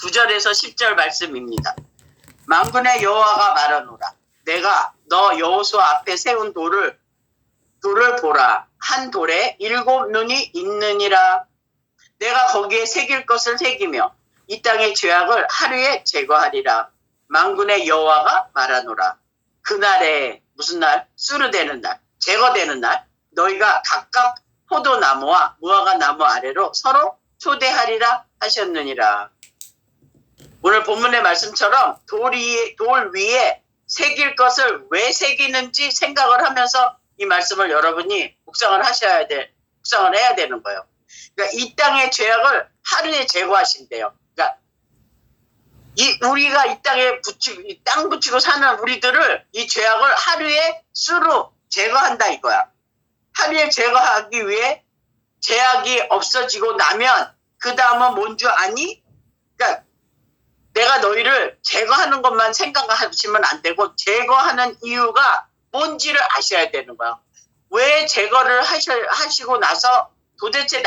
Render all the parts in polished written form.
9절에서 10절 말씀입니다. 만군의 여호와가 말하노라. 내가 너 여호수아 앞에 세운 돌을 보라. 한 돌에 7 눈이 있느니라. 내가 거기에 새길 것을 새기며 이 땅의 죄악을 하루에 제거하리라. 만군의 여호와가 말하노라. 그날에 무슨 날? 수르되는 날, 제거되는 날, 너희가 각각 포도나무와 무화과 나무 아래로 서로 초대하리라 하셨느니라. 오늘 본문의 말씀처럼 돌 위에 새길 것을 왜 새기는지 생각을 하면서 이 말씀을 여러분이 묵상을 해야 되는 거예요. 그러니까 이 땅의 죄악을 하루에 제거하신대요. 그러니까 우리가 이 땅에 땅 붙이고 사는 우리들을 이 죄악을 하루에 수로 제거한다 이거야. 하루에 제거하기 위해 죄악이 없어지고 나면 그 다음은 뭔 줄 아니? 그러니까 내가 너희를 제거하는 것만 생각하시면 안 되고 제거하는 이유가 뭔지를 아셔야 되는 거야. 왜 제거를 하시고 나서 도대체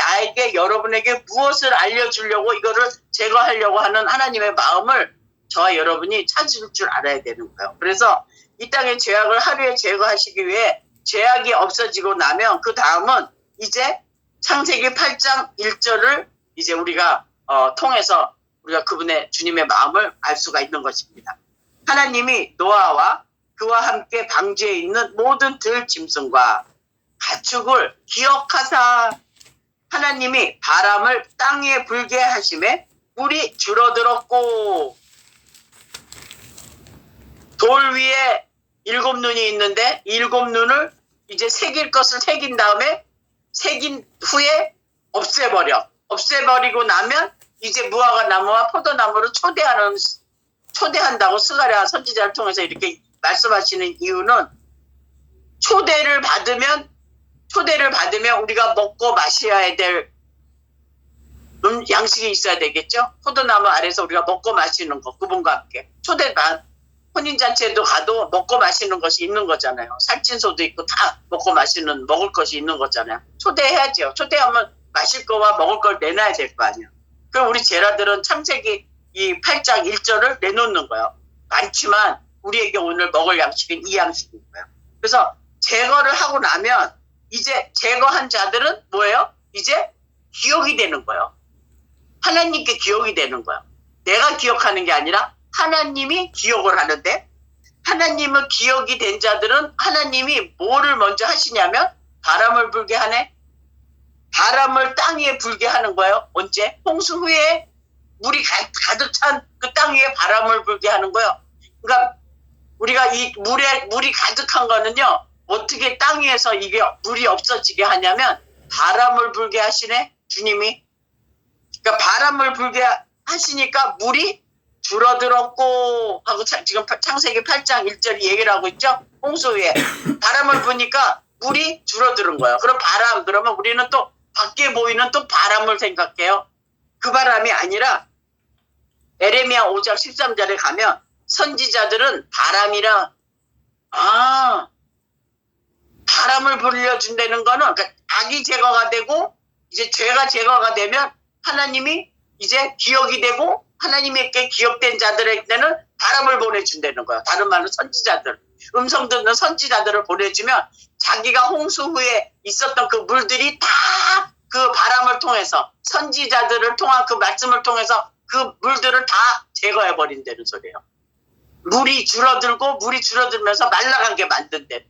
여러분에게 무엇을 알려주려고 이거를 제거하려고 하는 하나님의 마음을 저와 여러분이 찾을 줄 알아야 되는 거예요. 그래서 이 땅의 죄악을 하루에 제거하시기 위해 죄악이 없어지고 나면 그 다음은 이제 창세기 8장 1절을 이제 우리가 통해서 우리가 그분의 주님의 마음을 알 수가 있는 것입니다. 하나님이 노아와 그와 함께 방주에 있는 모든 들 짐승과 가축을 기억하사 하나님이 바람을 땅 위에 불게 하심에 물이 줄어들었고 돌 위에 7 눈이 있는데 7 눈을 이제 새길 것을 새긴 다음에 새긴 후에 없애버리고 나면 이제 무화과 나무와 포도나무를 초대한다고 스가랴 선지자를 통해서 이렇게 말씀하시는 이유는 초대를 받으면 우리가 먹고 마셔야 될 양식이 있어야 되겠죠. 포도나무 아래서 우리가 먹고 마시는 거, 그분과 함께 혼인잔치에도 가도 먹고 마시는 것이 있는 거잖아요. 살찐소도 있고 다 먹을 것이 있는 거잖아요. 초대해야죠. 초대하면 마실 거와 먹을 걸 내놔야 될 거 아니야. 그럼 우리 제라들은 창세기 이 8장 1절을 내놓는 거예요. 많지만 우리에게 오늘 먹을 양식은 이 양식인 거예요. 그래서 제거를 하고 나면 이제 제거한 자들은 뭐예요? 이제 기억이 되는 거예요. 하나님께 기억이 되는 거예요. 내가 기억하는 게 아니라 하나님이 기억을 하는데 하나님은 기억이 된 자들은 하나님이 뭐를 먼저 하시냐면 바람을 불게 하네. 바람을 땅 위에 불게 하는 거예요. 언제? 홍수 후에 물이 가득 찬 그 땅 위에 바람을 불게 하는 거예요. 그러니까 우리가 이 물이 가득한 거는요. 어떻게 땅 위에서 이게 물이 없어지게 하냐면 바람을 불게 하시네. 주님이. 그러니까 바람을 불게 하시니까 물이 줄어들었고 하고 지금 창세기 8장 1절이 얘기를 하고 있죠. 홍수 후에 바람을 부니까 물이 줄어드는 거예요. 그럼 그러면 우리는 또 밖에 보이는 또 바람을 생각해요. 그 바람이 아니라 에레미야 5장 13절에 가면 선지자들은 바람을 불려준다는 거는 그러니까 악이 제거가 되고 이제 죄가 제거가 되면 하나님이 이제 기억이 되고 하나님에게 기억된 자들에게는 바람을 보내준다는 거야. 다른 말로 선지자들, 음성 듣는 선지자들을 보내주면 자기가 홍수 후에 있었던 그 물들이 다 그 바람을 통해서 선지자들을 통한 그 말씀을 통해서 그 물들을 다 제거해버린다는 소리예요. 물이 줄어들면서 말라가게 만든다는,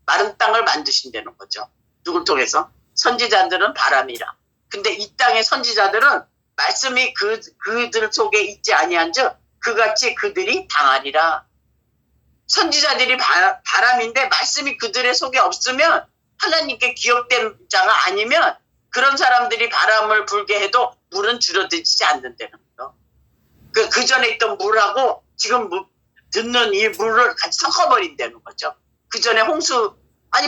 마른 땅을 만드신다는 거죠. 누굴 통해서? 선지자들은 바람이라. 근데 이 땅의 선지자들은 말씀이 그들 속에 있지 아니한즉 그같이 그들이 당하리라. 선지자들이 바람인데 말씀이 그들의 속에 없으면 하나님께 기억된 자가 아니면 그런 사람들이 바람을 불게 해도 물은 줄어들지 않는다는 거예요. 그 전에 있던 물하고 지금 듣는 이 물을 같이 섞어버린다는 거죠. 그 전에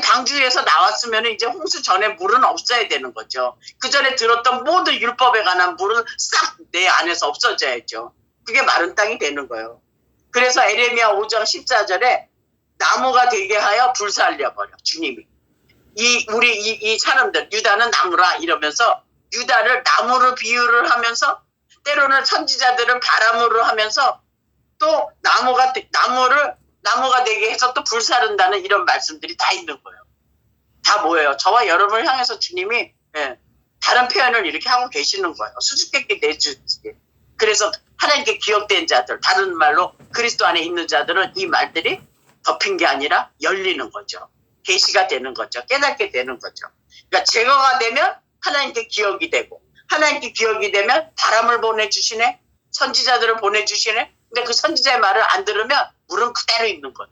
방주에서 나왔으면 이제 홍수 전에 물은 없어야 되는 거죠. 그 전에 들었던 모든 율법에 관한 물은 싹 내 안에서 없어져야죠. 그게 마른 땅이 되는 거예요. 그래서 에레미야 5장 14절에 나무가 되게 하여 불살려버려, 주님이. 이 사람들, 유다는 나무라 이러면서 유다를 나무로 비유를 하면서 때로는 선지자들은 바람으로 하면서 또 나무가 되게 해서 또 불사른다는 이런 말씀들이 다 있는 거예요. 다 뭐예요? 저와 여러분을 향해서 주님이 다른 표현을 이렇게 하고 계시는 거예요. 수수께끼 내주지. 그래서 하나님께 기억된 자들, 다른 말로 그리스도 안에 있는 자들은 이 말들이 덮인 게 아니라 열리는 거죠. 계시가 되는 거죠. 깨닫게 되는 거죠. 그러니까 제거가 되면 하나님께 기억이 되고, 하나님께 기억이 되면 바람을 보내주시네, 선지자들을 보내주시네. 근데 그 선지자의 말을 안 들으면 물은 그대로 있는 거예요.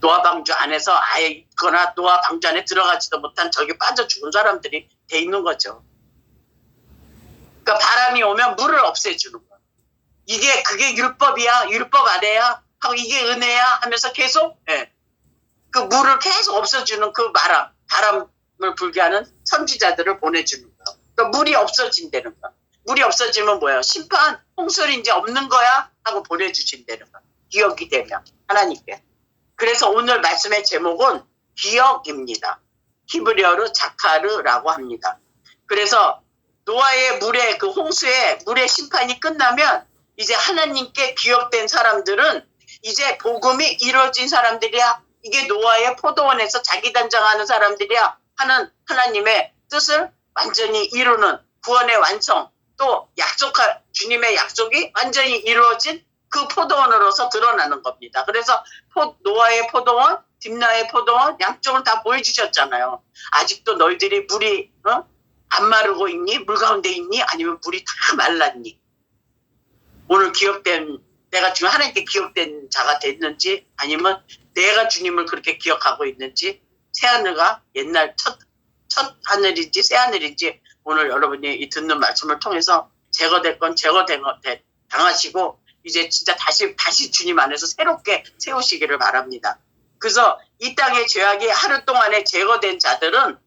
노아 방주 안에서 아예 있거나 노아 방주 안에 들어가지도 못한 저기 빠져 죽은 사람들이 돼 있는 거죠. 그러니까 바람이 오면 물을 없애주는 거예요. 그게 율법이야, 율법 아래야 하고 이게 은혜야 하면서 계속 그 물을 계속 없애주는 그 바람을 불게 하는 선지자들을 보내주는 거예요. 그러니까 물이 없어진다는 거예요. 물이 없어지면 뭐예요? 심판, 홍수는 이제 없는 거야 하고 보내주신다는 거예요. 기억이 되면 하나님께. 그래서 오늘 말씀의 제목은 기억입니다. 히브리어로 자카르라고 합니다. 그래서 노아의 물의 그 홍수의 물의 심판이 끝나면 이제 하나님께 기억된 사람들은 이제 복음이 이루어진 사람들이야. 이게 노아의 포도원에서 자기 단장하는 사람들이야 하는 하나님의 뜻을 완전히 이루는 구원의 완성, 또 주님의 약속이 완전히 이루어진 그 포도원으로서 드러나는 겁니다. 그래서 노아의 포도원, 딥나의 포도원 양쪽을 다 보여주셨잖아요. 아직도 너희들이 물이 안 마르고 있니? 물 가운데 있니? 아니면 물이 다 말랐니? 오늘 내가 지금 하나님께 기억된 자가 됐는지, 아니면 내가 주님을 그렇게 기억하고 있는지, 새하늘과 옛날 첫 하늘인지 새하늘인지 오늘 여러분이 이 듣는 말씀을 통해서 제거될 건 당하시고 이제 진짜 다시 주님 안에서 새롭게 세우시기를 바랍니다. 그래서 이 땅의 죄악이 하루 동안에 제거된 자들은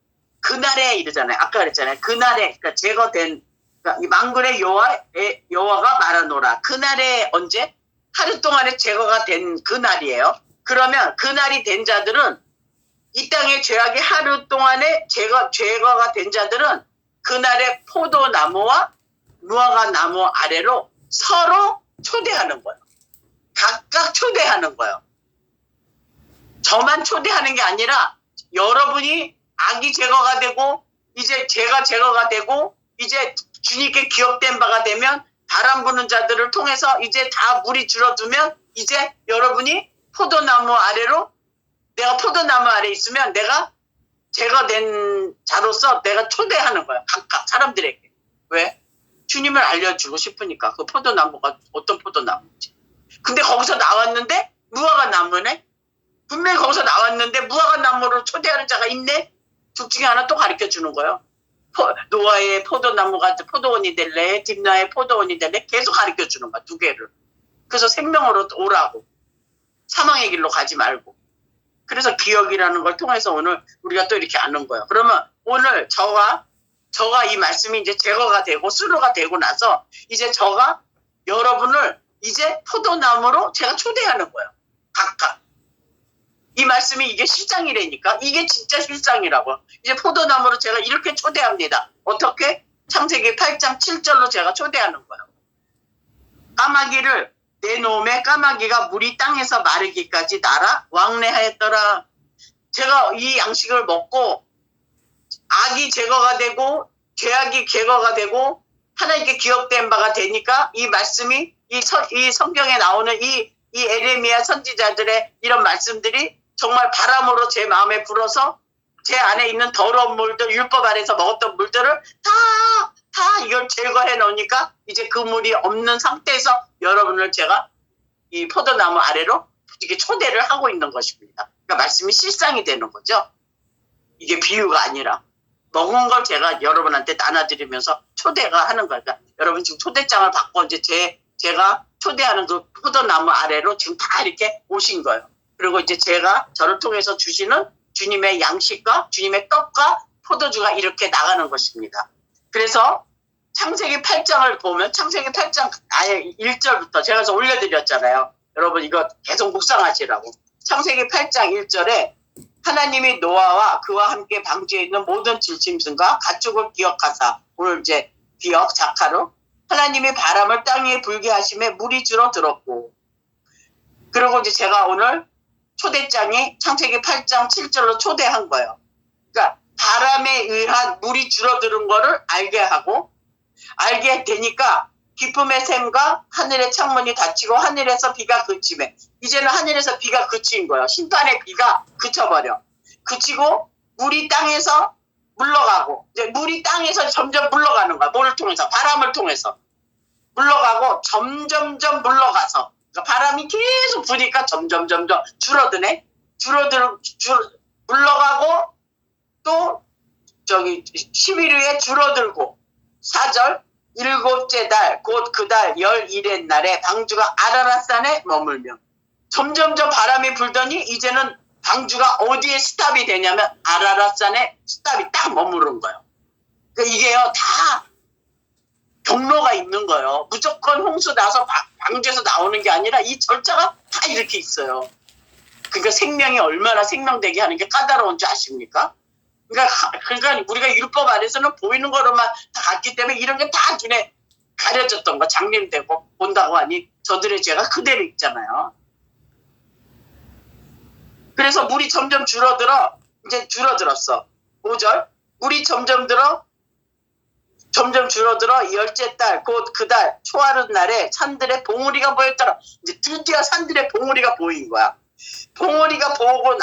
그날에 이르잖아요. 아까 그랬잖아요. 그날에, 그러니까 제거된, 그러니까 이 만군의 여호와가 말하노라. 그날에 언제? 하루 동안에 제거가 된 그날이에요. 그러면 그날이 된 자들은 이 땅의 죄악이 하루 동안에 제거가 된 자들은 그날의 포도나무와 무화과 나무 아래로 서로 초대하는 거예요. 각각 초대하는 거예요. 저만 초대하는 게 아니라 여러분이 악이 제거가 되고 이제 죄가 제거가 되고 이제 주님께 기억된 바가 되면 바람 부는 자들을 통해서 이제 다 물이 줄어들면 이제 여러분이 포도나무 아래로, 내가 포도나무 아래 있으면 내가 제거된 자로서 내가 초대하는 거야. 각각 사람들에게. 왜? 주님을 알려주고 싶으니까. 그 포도나무가 어떤 포도나무인지. 근데 거기서 나왔는데 무화과 나무네? 분명히 거기서 나왔는데 무화과 나무로 초대하는 자가 있네? 둘 중에 하나 또 가르쳐 주는 거예요. 노아의 포도나무가 포도원이 될래? 딥나의 포도원이 될래? 계속 가르쳐 주는 거야. 두 개를. 그래서 생명으로 오라고. 사망의 길로 가지 말고. 그래서 기억이라는 걸 통해서 오늘 우리가 또 이렇게 아는 거예요. 그러면 오늘 저가 이 말씀이 이제 제거가 되고 수로가 되고 나서 이제 저가 여러분을 이제 포도나무로 제가 초대하는 거예요. 각각. 이 말씀이 이게 실상이라니까. 이게 진짜 실상이라고. 이제 포도나무로 제가 이렇게 초대합니다. 어떻게? 창세기 8장 7절로 제가 초대하는 거예요. 까마귀를 내놓음에 까마귀가 물이 땅에서 마르기까지 날아 왕래하였더라. 제가 이 양식을 먹고 악이 제거가 되고 죄악이 제거가 되고 하나님께 기억된 바가 되니까 이 말씀이 이 성경에 나오는 이 에레미야 선지자들의 이런 말씀들이 정말 바람으로 제 마음에 불어서 제 안에 있는 더러운 물들, 율법 아래서 먹었던 물들을 다 이걸 제거해 놓으니까 이제 그 물이 없는 상태에서 여러분을 제가 이 포도나무 아래로 이게 초대를 하고 있는 것입니다. 그러니까 말씀이 실상이 되는 거죠. 이게 비유가 아니라 먹은 걸 제가 여러분한테 나눠드리면서 초대가 하는 거예요. 그러니까 여러분 지금 초대장을 받고 이제 제가 초대하는 그 포도나무 아래로 지금 다 이렇게 오신 거예요. 그리고 이제 제가 저를 통해서 주시는 주님의 양식과 주님의 떡과 포도주가 이렇게 나가는 것입니다. 그래서 창세기 8장을 보면 창세기 8장 아예 1절부터 제가 서 올려드렸잖아요. 여러분 이거 계속 묵상하시라고. 창세기 8장 1절에 하나님이 노아와 그와 함께 방주에 있는 모든 질짐승과 가축을 기억하사, 오늘 이제 기억 자카로 하나님이 바람을 땅 위에 불게 하심에 물이 줄어들었고, 그리고 이제 제가 오늘 초대장이 창세기 8장 7절로 초대한 거예요. 그러니까 바람에 의한 물이 줄어드는 거를 알게 하고, 알게 되니까 기쁨의 샘과 하늘의 창문이 닫히고 하늘에서 비가 그치매, 이제는 하늘에서 비가 그친 거예요. 심판의 비가 그쳐버려. 그치고 물이 땅에서 물러가고, 이제 물이 땅에서 점점 물러가는 거야. 뭐를 통해서? 바람을 통해서 물러가고, 점점점 물러가서, 그러니까 바람이 계속 부니까 점점 줄어드네. 물러가고, 또 저기 11위에 줄어들고, 4절, 일곱째 달 곧 그 달 11의 날에 방주가 아라랏산에 머물며, 점점점 바람이 불더니 이제는 방주가 어디에 스탑이 되냐면 아라랏산에 스탑이 딱 머무른 거예요. 그러니까 이게요, 다 경로가 있는 거예요. 무조건 홍수 나서 방주에서 나오는 게 아니라 이 절차가 다 이렇게 있어요. 그러니까 생명이 얼마나 생명되게 하는 게 까다로운 줄 아십니까? 그러니까 우리가 율법 안에서는 보이는 거로만 다 갔기 때문에 이런 게 다 눈에 가려졌던 거, 장님되고 본다고 하니 저들의 죄가 그대로 있잖아요. 그래서 물이 점점 이제 줄어들었어. 5절, 물이 점점 줄어들어 열째 달 곧 그 달 초하룻 날에 산들의 봉우리가 보였더라. 이제 드디어 산들의 봉우리가 보인 거야. 봉우리가 보이고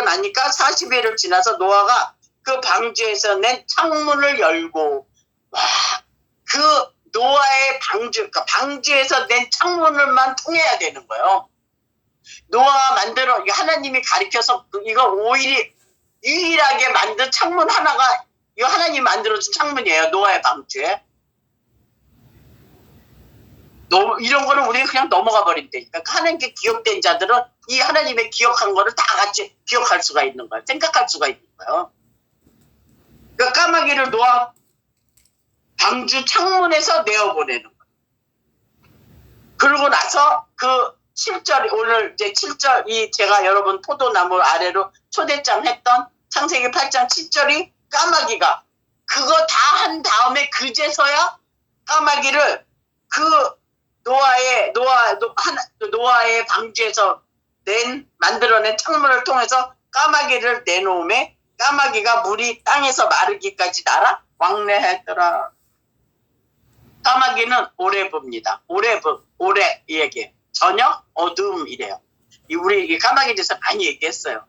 나니까 40일을 지나서 노아가 그 방주에서 낸 창문을 열고, 와, 그 노아의 그러니까 방주에서 낸 창문을만 통해야 되는 거예요. 노아가 하나님이 가리켜서 이거 유일하게 만든 창문 하나가, 이거 하나님이 만들어준 창문이에요. 노아의 방주에. 이런 거는 우리는 그냥 넘어가 버린다니까. 하나님께 기억된 자들은 이 하나님의 기억한 거를 다 같이 기억할 수가 있는 거예요. 생각할 수가 있는 거예요. 그 까마귀를 노아 방주 창문에서 내어보내는 거예요. 그러고 나서 그 7절, 오늘 이제 7절, 제가 여러분 포도나무 아래로 초대장 했던 창세기 8장 7절이 까마귀가 그거 다 한 다음에 그제서야 까마귀를 그 노아의 방주에서 만들어낸 창문을 통해서 까마귀를 내놓음에 까마귀가 물이 땅에서 마르기까지 날아 왕래했더라. 까마귀는 오레브입니다. 오레 얘기. 저녁 어두움이래요. 우리 까마귀에 대해서 많이 얘기했어요.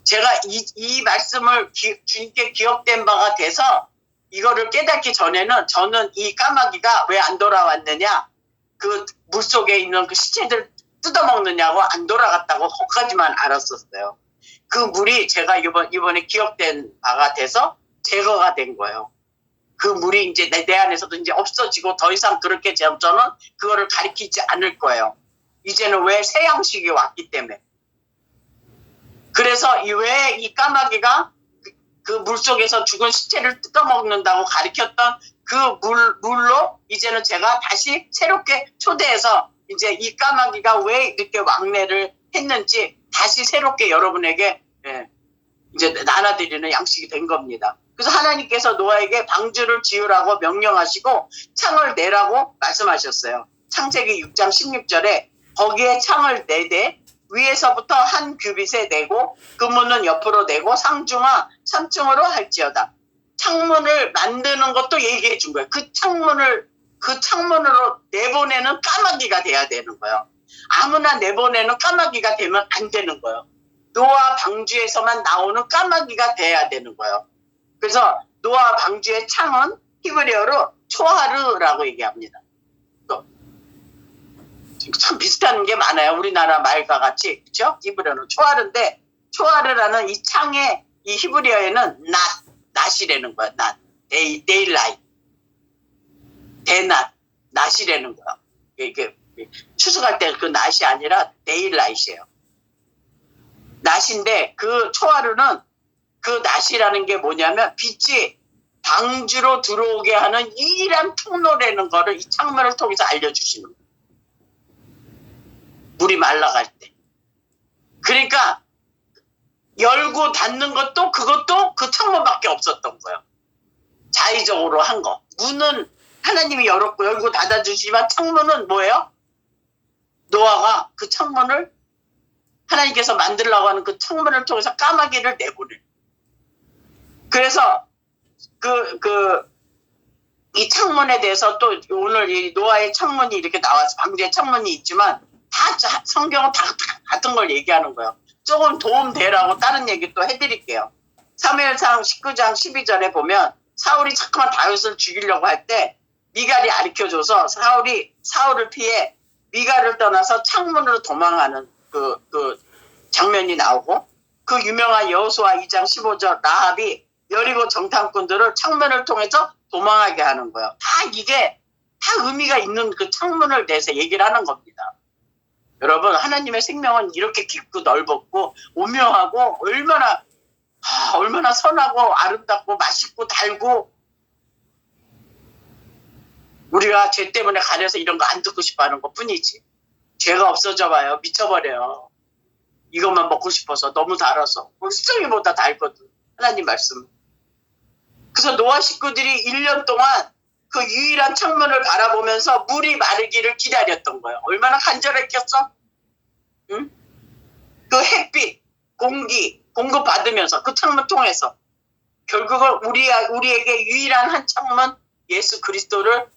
제가 이 말씀을 주님께 기억된 바가 돼서 이거를 깨닫기 전에는 저는 이 까마귀가 왜 안 돌아왔느냐, 그 물속에 있는 그 시체들 뜯어먹느냐고 안 돌아갔다고 거기까지만 알았었어요. 그 물이 제가 이번에 기억된 바가 돼서 제거가 된 거예요. 그 물이 이제 내 안에서도 이제 없어지고 더 이상 그렇게 저는 그거를 가리키지 않을 거예요. 이제는 왜 새 양식이 왔기 때문에. 그래서 왜 이 까마귀가 그 물속에서 죽은 시체를 뜯어먹는다고 가리켰던 그 물로 이제는 제가 다시 새롭게 초대해서 이제 이 까마귀가 왜 이렇게 왕래를 했는지 다시 새롭게 여러분에게 이제 나눠드리는 양식이 된 겁니다. 그래서 하나님께서 노아에게 방주를 지으라고 명령하시고 창을 내라고 말씀하셨어요. 창세기 6장 16절에 거기에 창을 내되 위에서부터 한 규빗에 내고 그 문은 옆으로 내고 상중하 3층으로 할지어다. 창문을 만드는 것도 얘기해 준 거예요. 그 창문으로 내보내는 까마귀가 돼야 되는 거예요. 아무나 내보내는 까마귀가 되면 안 되는 거예요. 노아 방주에서만 나오는 까마귀가 돼야 되는 거예요. 그래서 노아 방주의 창은 히브리어로 초하르라고 얘기합니다. 참 비슷한 게 많아요. 우리나라 말과 같이, 그렇죠? 히브리어는 초하르인데, 초하르라는 이 창의 이 히브리어에는 낮이라는 거야. 데일라이트, 대낮, 낮이라는 거야. 이게 추석할 때 그 낮이 아니라 데일라이트예요. 낮인데 그 초하루는 그 낮이라는 게 뭐냐면 빛이 방주로 들어오게 하는 유일한 통로라는 거를 이 창문을 통해서 알려주시는 거예요. 물이 말라갈 때. 그러니까 열고 닫는 것도 그것도 그 창문밖에 없었던 거예요. 자의적으로 한 거. 문은 하나님이 열고 닫아주시지만 창문은 뭐예요? 노아가 그 창문을 하나님께서 만들려고 하는 그 창문을 통해서 까마귀를 내보내. 그래서 이 창문에 대해서 또 오늘 이 노아의 창문이 이렇게 나와서 방주의 창문이 있지만 다 성경은 다 같은 걸 얘기하는 거예요. 조금 도움되라고 다른 얘기 또 해드릴게요. 사무엘상 19장 12절에 보면 사울이 자꾸만 다윗을 죽이려고 할 때 미갈이 가르쳐줘서 사울을 피해 미갈을 떠나서 창문으로 도망하는 그 장면이 나오고, 그 유명한 여호수아 2장 15절 라합이 여리고 정탐꾼들을 창문을 통해서 도망하게 하는 거예요. 이게 다 의미가 있는 그 창문을 대해서 얘기를 하는 겁니다. 여러분, 하나님의 생명은 이렇게 깊고 넓었고 오묘하고 얼마나 선하고 아름답고 맛있고 달고, 우리가 죄 때문에 가려서 이런 거 안 듣고 싶어 하는 것 뿐이지. 죄가 없어져 봐요. 미쳐버려요. 이것만 먹고 싶어서 너무 달아서. 꿀송이보다 달거든, 하나님 말씀. 그래서 노아 식구들이 1년 동안 그 유일한 창문을 바라보면서 물이 마르기를 기다렸던 거예요. 얼마나 간절했겠어? 응? 그 햇빛, 공기 공급받으면서 그 창문 통해서 결국은 우리에게 유일한 한 창문, 예수 그리스도를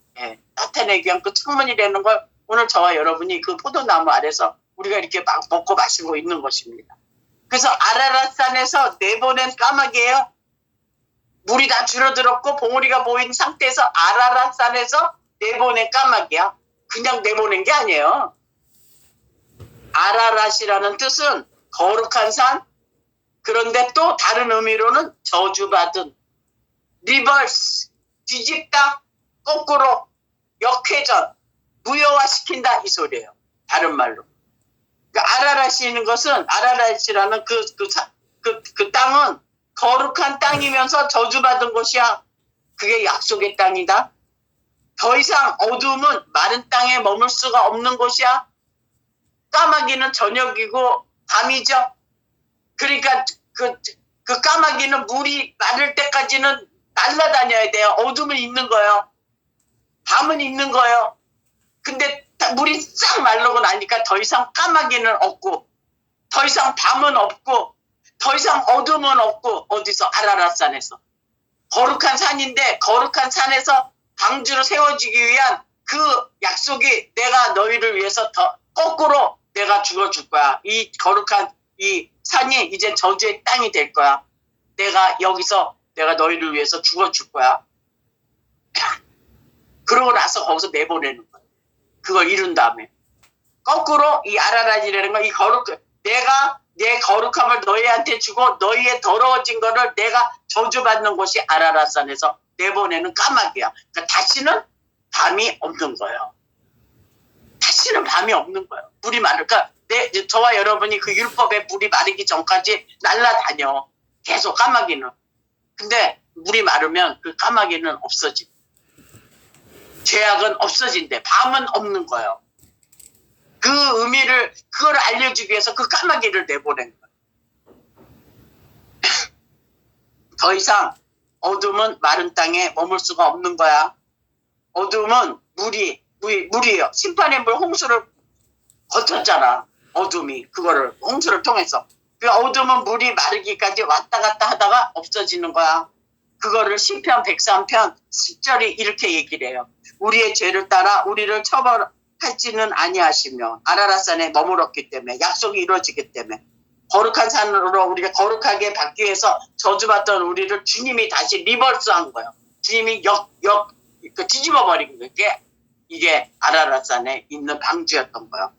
나타내기 위한 그 창문이라는 걸 오늘 저와 여러분이 그 포도나무 아래서 우리가 이렇게 막 먹고 마시고 있는 것입니다. 그래서 아라랏산에서 내보낸 까마귀예요. 물이 다 줄어들었고 봉우리가 보인 상태에서 아라랏산에서 내보낸 까마귀야. 그냥 내보낸 게 아니에요. 아라랏이라는 뜻은 거룩한 산, 그런데 또 다른 의미로는 저주받은, 리버스, 뒤집다, 거꾸로, 역회전, 무효화시킨다, 이 소리예요. 다른 말로. 아라랏이라는 것은, 아라랏이라는 그 땅은 거룩한 땅이면서 저주받은 곳이야. 그게 약속의 땅이다. 더 이상 어둠은 마른 땅에 머물 수가 없는 곳이야. 까마귀는 저녁이고 밤이죠. 그러니까 그 까마귀는 물이 마를 때까지는 날아다녀야 돼요. 어둠은 있는 거예요. 밤은 있는 거예요. 근데 물이 싹 마르고 나니까 더 이상 까마귀는 없고, 더 이상 밤은 없고, 더 이상 어둠은 없고. 어디서? 아라랏산에서. 거룩한 산인데 거룩한 산에서 방주로 세워지기 위한 그 약속이, 내가 너희를 위해서 더 거꾸로 내가 죽어줄 거야. 이 거룩한 이 산이 이제 저주의 땅이 될 거야. 여기서 내가 너희를 위해서 죽어줄 거야. 그러고 나서 거기서 내보내는 거야. 그걸 이룬 다음에 거꾸로 이 아라랏이라는 건 내가 내 거룩함을 너희한테 주고 너희의 더러워진 거를 내가 저주받는 곳이 아라랏산에서 내보내는 까마귀야. 그러니까 다시는 밤이 없는 거예요. 다시는 밤이 없는 거예요. 물이 마르니까 저와 여러분이 그 율법에 물이 마르기 전까지 날아다녀. 계속 까마귀는. 근데 물이 마르면 그 까마귀는 없어지. 죄악은 없어진대. 밤은 없는 거예요. 그 의미를, 그걸 알려주기 위해서 그 까마귀를 내보낸 거예요. 더 이상 어둠은 마른 땅에 머물 수가 없는 거야. 어둠은 물이에요. 심판의 물 홍수를 거쳤잖아. 어둠이 그거를 홍수를 통해서. 그 어둠은 물이 마르기까지 왔다 갔다 하다가 없어지는 거야. 그거를 시편 103편 10절이 이렇게 얘기를 해요. 우리의 죄를 따라 우리를 처벌할지는 아니하시며 아라랏산에 머물렀기 때문에, 약속이 이루어지기 때문에, 거룩한 산으로 우리가 거룩하게 받기 위해서 저주받던 우리를 주님이 다시 리버스한 거예요. 주님이 뒤집어 버린 게 이게 아라랏산에 있는 방주였던 거예요.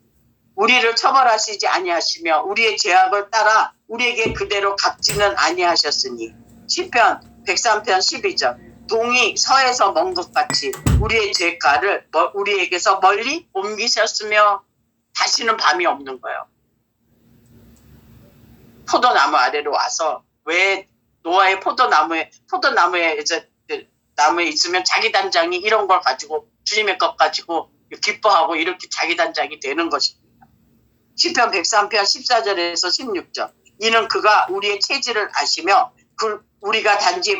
우리를 처벌하시지 아니하시며 우리의 죄악을 따라 우리에게 그대로 갚지는 아니하셨으니, 시편 103편 12절 동이 서에서 먼 것 같이 우리의 죄가를 우리에게서 멀리 옮기셨으며 다시는 밤이 없는 거예요. 포도나무 아래로 와서, 왜 노아의 포도나무에 이제 나무에 있으면 자기 단장이 이런 걸 가지고, 주님의 것 가지고 기뻐하고 이렇게 자기 단장이 되는 것입니다. 시편 103편 14절에서 16절 이는 그가 우리의 체질을 아시며 우리가 단지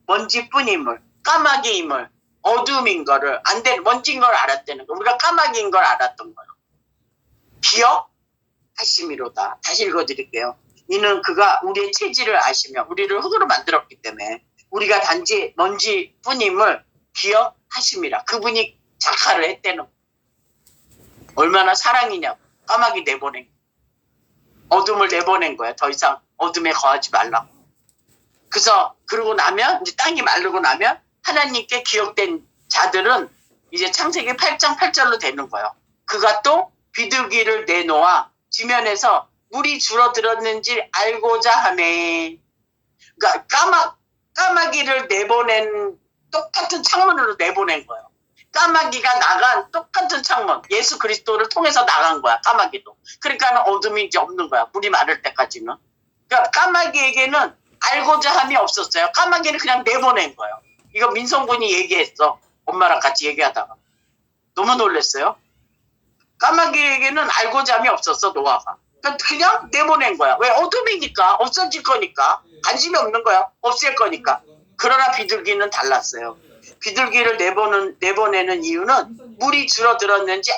먼지뿐임을, 까마귀임을, 어둠인 거를, 안 되는, 먼지인 걸 알았다는 거. 우리가 까마귀인 걸 알았던 거예요. 기억하심이로다. 다시 읽어드릴게요. 이는 그가 우리의 체질을 아시며 우리를 흙으로 만들었기 때문에 우리가 단지 먼지뿐임을 기억하심이라. 그분이 작화를 했다는 거. 얼마나 사랑이냐고. 까마귀 내보낸 거. 어둠을 내보낸 거야. 더 이상 어둠에 거하지 말라고. 그래서 그러고 나면 이제 땅이 마르고 나면 하나님께 기억된 자들은 이제 창세기 8장 8절로 되는 거예요. 그가 또 비둘기를 내놓아 지면에서 물이 줄어들었는지 알고자 하매. 그러니까 까마귀를 내보낸 똑같은 창문으로 내보낸 거예요. 까마귀가 나간 똑같은 창문. 예수 그리스도를 통해서 나간 거야. 까마귀도. 그러니까 어둠이 이제 없는 거야. 물이 마를 때까지는. 그러니까 까마귀에게는 알고자 함이 없었어요. 까마귀는 그냥 내보낸 거예요. 이거 민성군이 얘기했어. 엄마랑 같이 얘기하다가. 너무 놀랐어요. 까마귀에게는 알고자 함이 없었어. 노아가. 그냥 내보낸 거야. 왜? 어둠이니까. 없어질 거니까. 관심이 없는 거야. 없앨 거니까. 그러나 비둘기는 달랐어요. 비둘기를 내보내는 이유는 물이 줄어들었는지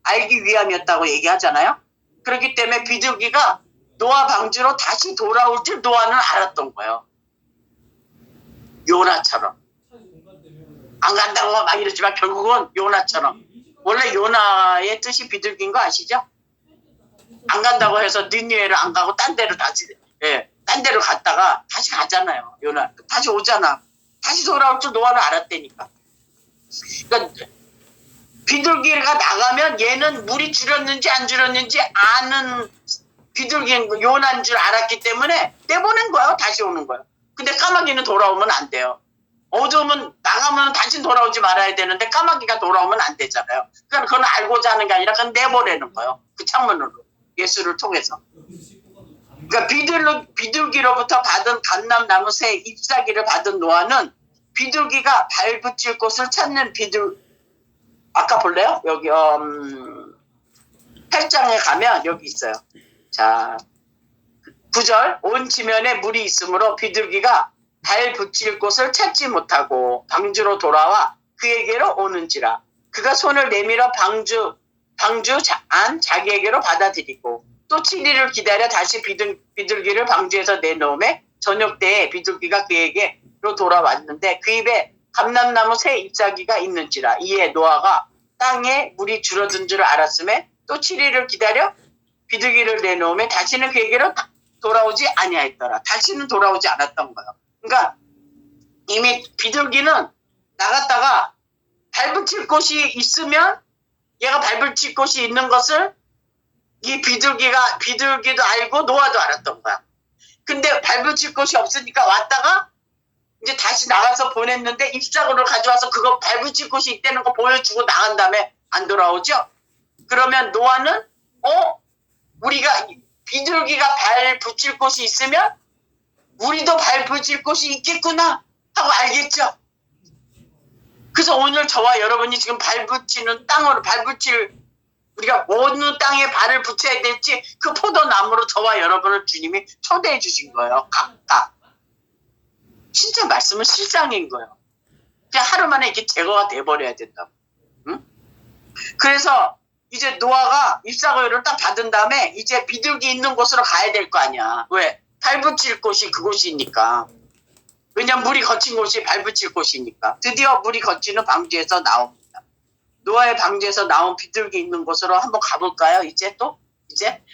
알기 위함이었다고 얘기하잖아요. 그렇기 때문에 비둘기가 노아 방주로 다시 돌아올 줄 노아는 알았던 거예요. 요나처럼. 안 간다고 막 이러지만 결국은 요나처럼. 원래 요나의 뜻이 비둘기인 거 아시죠? 안 간다고 해서 니느웨를 안 가고 딴 데로 딴 데로 갔다가 다시 가잖아요. 요나. 다시 오잖아. 다시 돌아올 줄 노아는 알았다니까. 그러니까 비둘기가 나가면 얘는 물이 줄었는지 안 줄었는지 아는 비둘기인 요나인 줄 알았기 때문에 내보낸 거예요. 다시 오는 거예요. 근데 까마귀는 돌아오면 안 돼요. 어두우면 나가면 다시 돌아오지 말아야 되는데 까마귀가 돌아오면 안 되잖아요. 그러니까 그건 알고자 하는 게 아니라 그냥 내보내는 거예요. 그 창문으로. 예수를 통해서. 그러니까 비둘기로부터 받은 감람나무 새 잎사귀를 받은 노아는 비둘기가 발붙일 곳을 찾는 아까 볼래요? 여기 8장에 가면 여기 있어요. 자, 9절 온 지면에 물이 있으므로 비둘기가 발 붙일 곳을 찾지 못하고 방주로 돌아와 그에게로 오는지라. 그가 손을 내밀어 방주 안 자기에게로 받아들이고 또 7일을 기다려 다시 비둘기를 방주에서 내놓음에 저녁 때에 비둘기가 그에게로 돌아왔는데 그 입에 감람나무 새 잎사귀가 있는지라. 이에 노아가 땅에 물이 줄어든 줄 알았음에 또 7일을 기다려 비둘기를 내놓음에 다시는 그에게로 돌아오지 아니하였더라. 다시는 돌아오지 않았던 거예요. 그러니까 이미 비둘기는 나갔다가 밟붙일 곳이 있으면 얘가 밟붙일 곳이 있는 것을 이 비둘기도 알고 노아도 알았던 거야. 근데 밟붙일 곳이 없으니까 왔다가 이제 다시 나가서 보냈는데 잎사귀를 가져와서 그거 밟붙일 곳이 있다는 거 보여주고 나간 다음에 안 돌아오죠? 그러면 노아는 우리가 비둘기가 발 붙일 곳이 있으면 우리도 발 붙일 곳이 있겠구나 하고 알겠죠? 그래서 오늘 저와 여러분이 지금 우리가 어느 땅에 발을 붙여야 될지 그 포도나무로 저와 여러분을 주님이 초대해 주신 거예요. 각각. 진짜 말씀은 실상인 거예요. 그냥 하루 만에 이렇게 제거가 돼버려야 된다고. 응? 그래서 이제 노아가 잎사귀를 딱 받은 다음에 이제 비둘기 있는 곳으로 가야 될 거 아니야. 왜? 발 붙일 곳이 그곳이니까. 왜냐면 물이 거친 곳이 발 붙일 곳이니까. 드디어 물이 거치는 방주에서 나옵니다. 노아의 방주에서 나온 비둘기 있는 곳으로 한번 가볼까요? 이제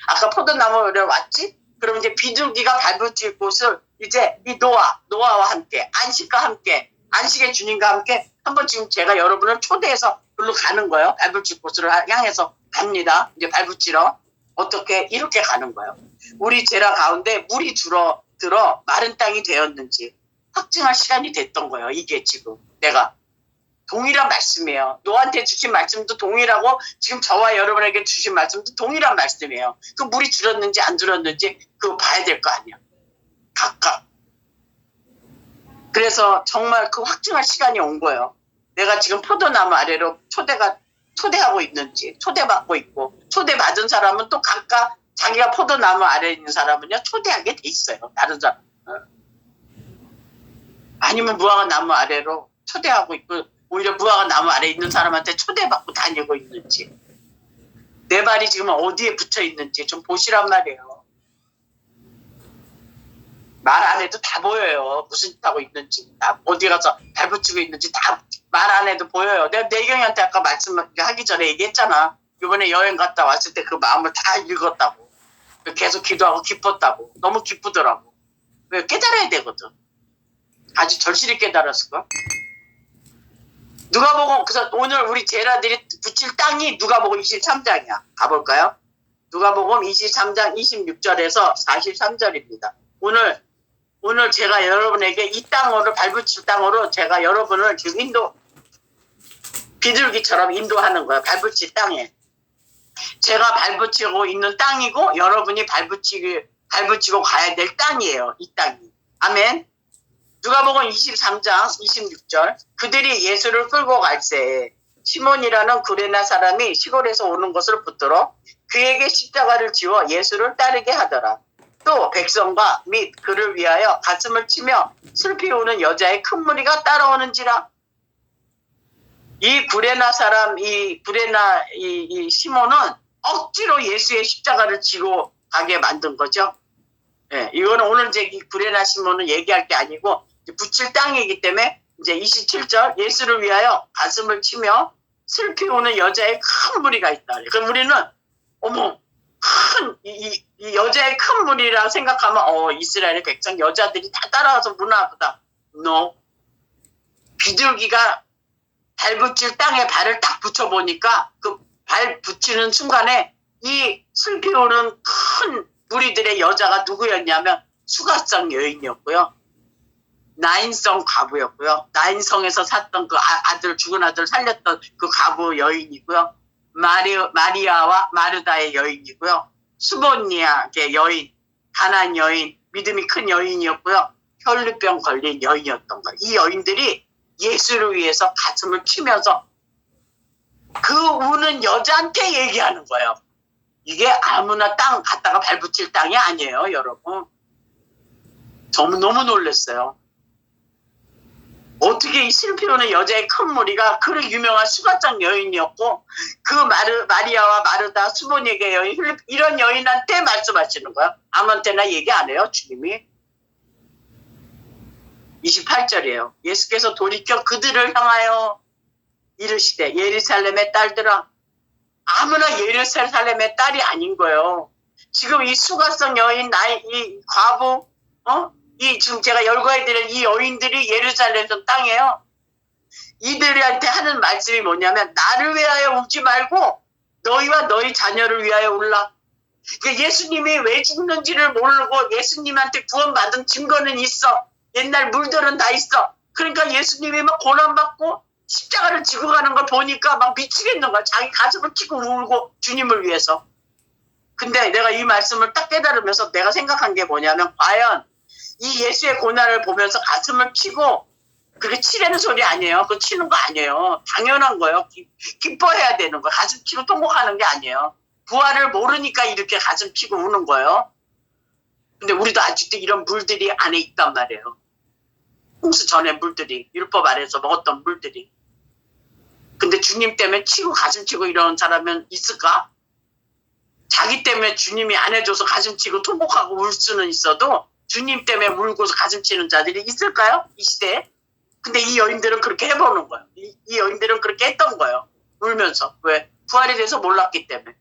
아까 포도나무를 왔지? 그럼 이제 비둘기가 발 붙일 곳을 이제 이 노아와 함께 안식과 함께 안식의 주님과 함께 한번 지금 제가 여러분을 초대해서 글로 가는 거예요. 발 붙일 곳으로 향해서 갑니다. 이제 발 붙이러 어떻게 이렇게 가는 거예요. 우리 제라 가운데 물이 줄어들어 마른 땅이 되었는지 확증할 시간이 됐던 거예요. 이게 지금 내가 동일한 말씀이에요. 노아한테 주신 말씀도 동일하고 지금 저와 여러분에게 주신 말씀도 동일한 말씀이에요. 그 물이 줄었는지 안 줄었는지 그거 봐야 될 거 아니야. 각각. 그래서 정말 그 확증할 시간이 온 거예요. 내가 지금 포도나무 아래로 초대하고 있는지, 초대받고 있고, 초대받은 사람은 또 각각 자기가 포도나무 아래에 있는 사람은요, 초대하게 돼 있어요. 다른 사람. 아니면 무화과 나무 아래로 초대하고 있고 오히려 무화과 나무 아래에 있는 사람한테 초대받고 다니고 있는지 내 발이 지금 어디에 붙여 있는지 좀 보시란 말이에요. 말 안 해도 다 보여요. 무슨 짓 하고 있는지 다 어디 가서 발 붙이고 있는지 다 말 안 해도 보여요. 내가 내경이한테 아까 말씀하기 전에 얘기했잖아. 이번에 여행 갔다 왔을 때 그 마음을 다 읽었다고. 계속 기도하고 기뻤다고. 너무 기쁘더라고. 왜 깨달아야 되거든. 아주 절실히 깨달았을까? 누가복음 그래서 오늘 우리 제자들이 붙일 땅이 누가복음 23장이야. 가볼까요? 누가복음 23장 26절에서 43절입니다. 오늘 제가 여러분에게 이 땅으로 발붙일 땅으로 제가 여러분을 지금 비둘기처럼 인도하는 거예요. 발붙일 땅에. 제가 발붙이고 있는 땅이고 여러분이 발붙이고 가야 될 땅이에요. 이 땅이. 아멘. 누가복음 23장 26절 그들이 예수를 끌고 갈새 시몬이라는 구레네 사람이 시골에서 오는 것을 붙들어 그에게 십자가를 지워 예수를 따르게 하더라. 또 백성과 및 그를 위하여 가슴을 치며 슬피 우는 여자의 큰 무리가 따라오는지라. 이 구레네 사람 이 시몬은 억지로 예수의 십자가를 지고 가게 만든 거죠. 예, 이거는 오늘 이제 이 구레네 시몬은 얘기할 게 아니고 붙일 땅이기 때문에 이제 27절 예수를 위하여 가슴을 치며 슬피 우는 여자의 큰 무리가 있다. 그럼 우리는 어머 이 여자의 큰 무리라 생각하면 이스라엘의 백성 여자들이 다 따라와서 무나 보다. No. 비둘기가 발 붙일 땅에 발을 딱 붙여보니까 그 발 붙이는 순간에 이 슬피 우는 큰 무리들의 여자가 누구였냐면 수가성 여인이었고요. 나인성 과부였고요. 나인성에서 샀던 그 죽은 아들 살렸던 그 과부 여인이고요. 마리아와 마르다의 여인이고요. 수본니아의 여인, 가난 여인, 믿음이 큰 여인이었고요. 혈루병 걸린 여인이었던 거예요. 이 여인들이 예수를 위해서 가슴을 치면서 그 우는 여자한테 얘기하는 거예요. 이게 아무나 땅 갖다가 발붙일 땅이 아니에요, 여러분. 너무 놀랐어요. 어떻게 이 슬피 우는 여자의 큰 무리가 그 유명한 수가장 여인이었고 그 마리아와 마르다 수보니게 여인 이런 여인한테 말씀하시는 거야. 아무한테나 얘기 안 해요, 주님이. 28절이에요. 예수께서 돌이켜 그들을 향하여 이르시되 예루살렘의 딸들아. 아무나 예루살렘의 딸이 아닌 거예요. 지금 이 수가성 여인, 이 과부, 지금 제가 열거해드릴 이 여인들이 예루살렘 땅이에요. 이들한테 하는 말씀이 뭐냐면 나를 위하여 울지 말고 너희와 너희 자녀를 위하여 울라. 그러니까 예수님이 왜 죽는지를 모르고 예수님한테 구원받은 증거는 있어. 옛날 물들은 다 있어. 그러니까 예수님이 막 고난받고 십자가를 지고 가는 걸 보니까 막 미치겠는 거야. 자기 가슴을 치고 울고 주님을 위해서. 근데 내가 이 말씀을 딱 깨달으면서 내가 생각한 게 뭐냐면 과연 이 예수의 고난을 보면서 가슴을 치고 그게 치라는 소리 아니에요. 그거 치는 거 아니에요. 당연한 거예요. 기뻐해야 되는 거. 가슴 치고 통곡하는 게 아니에요. 부활을 모르니까 이렇게 가슴 치고 우는 거예요. 근데 우리도 아직도 이런 물들이 안에 있단 말이에요. 홍수 전에 물들이 율법 아래에서 먹었던 물들이. 근데 주님 때문에 치고 가슴 치고 이러는 사람은 있을까? 자기 때문에 주님이 안 해줘서 가슴 치고 통곡하고 울 수는 있어도 주님 때문에 울고서 가슴 치는 자들이 있을까요? 이 시대에? 근데 이 여인들은 그렇게 해보는 거예요. 이 여인들은 그렇게 했던 거예요. 울면서. 왜? 부활에 대해서 몰랐기 때문에.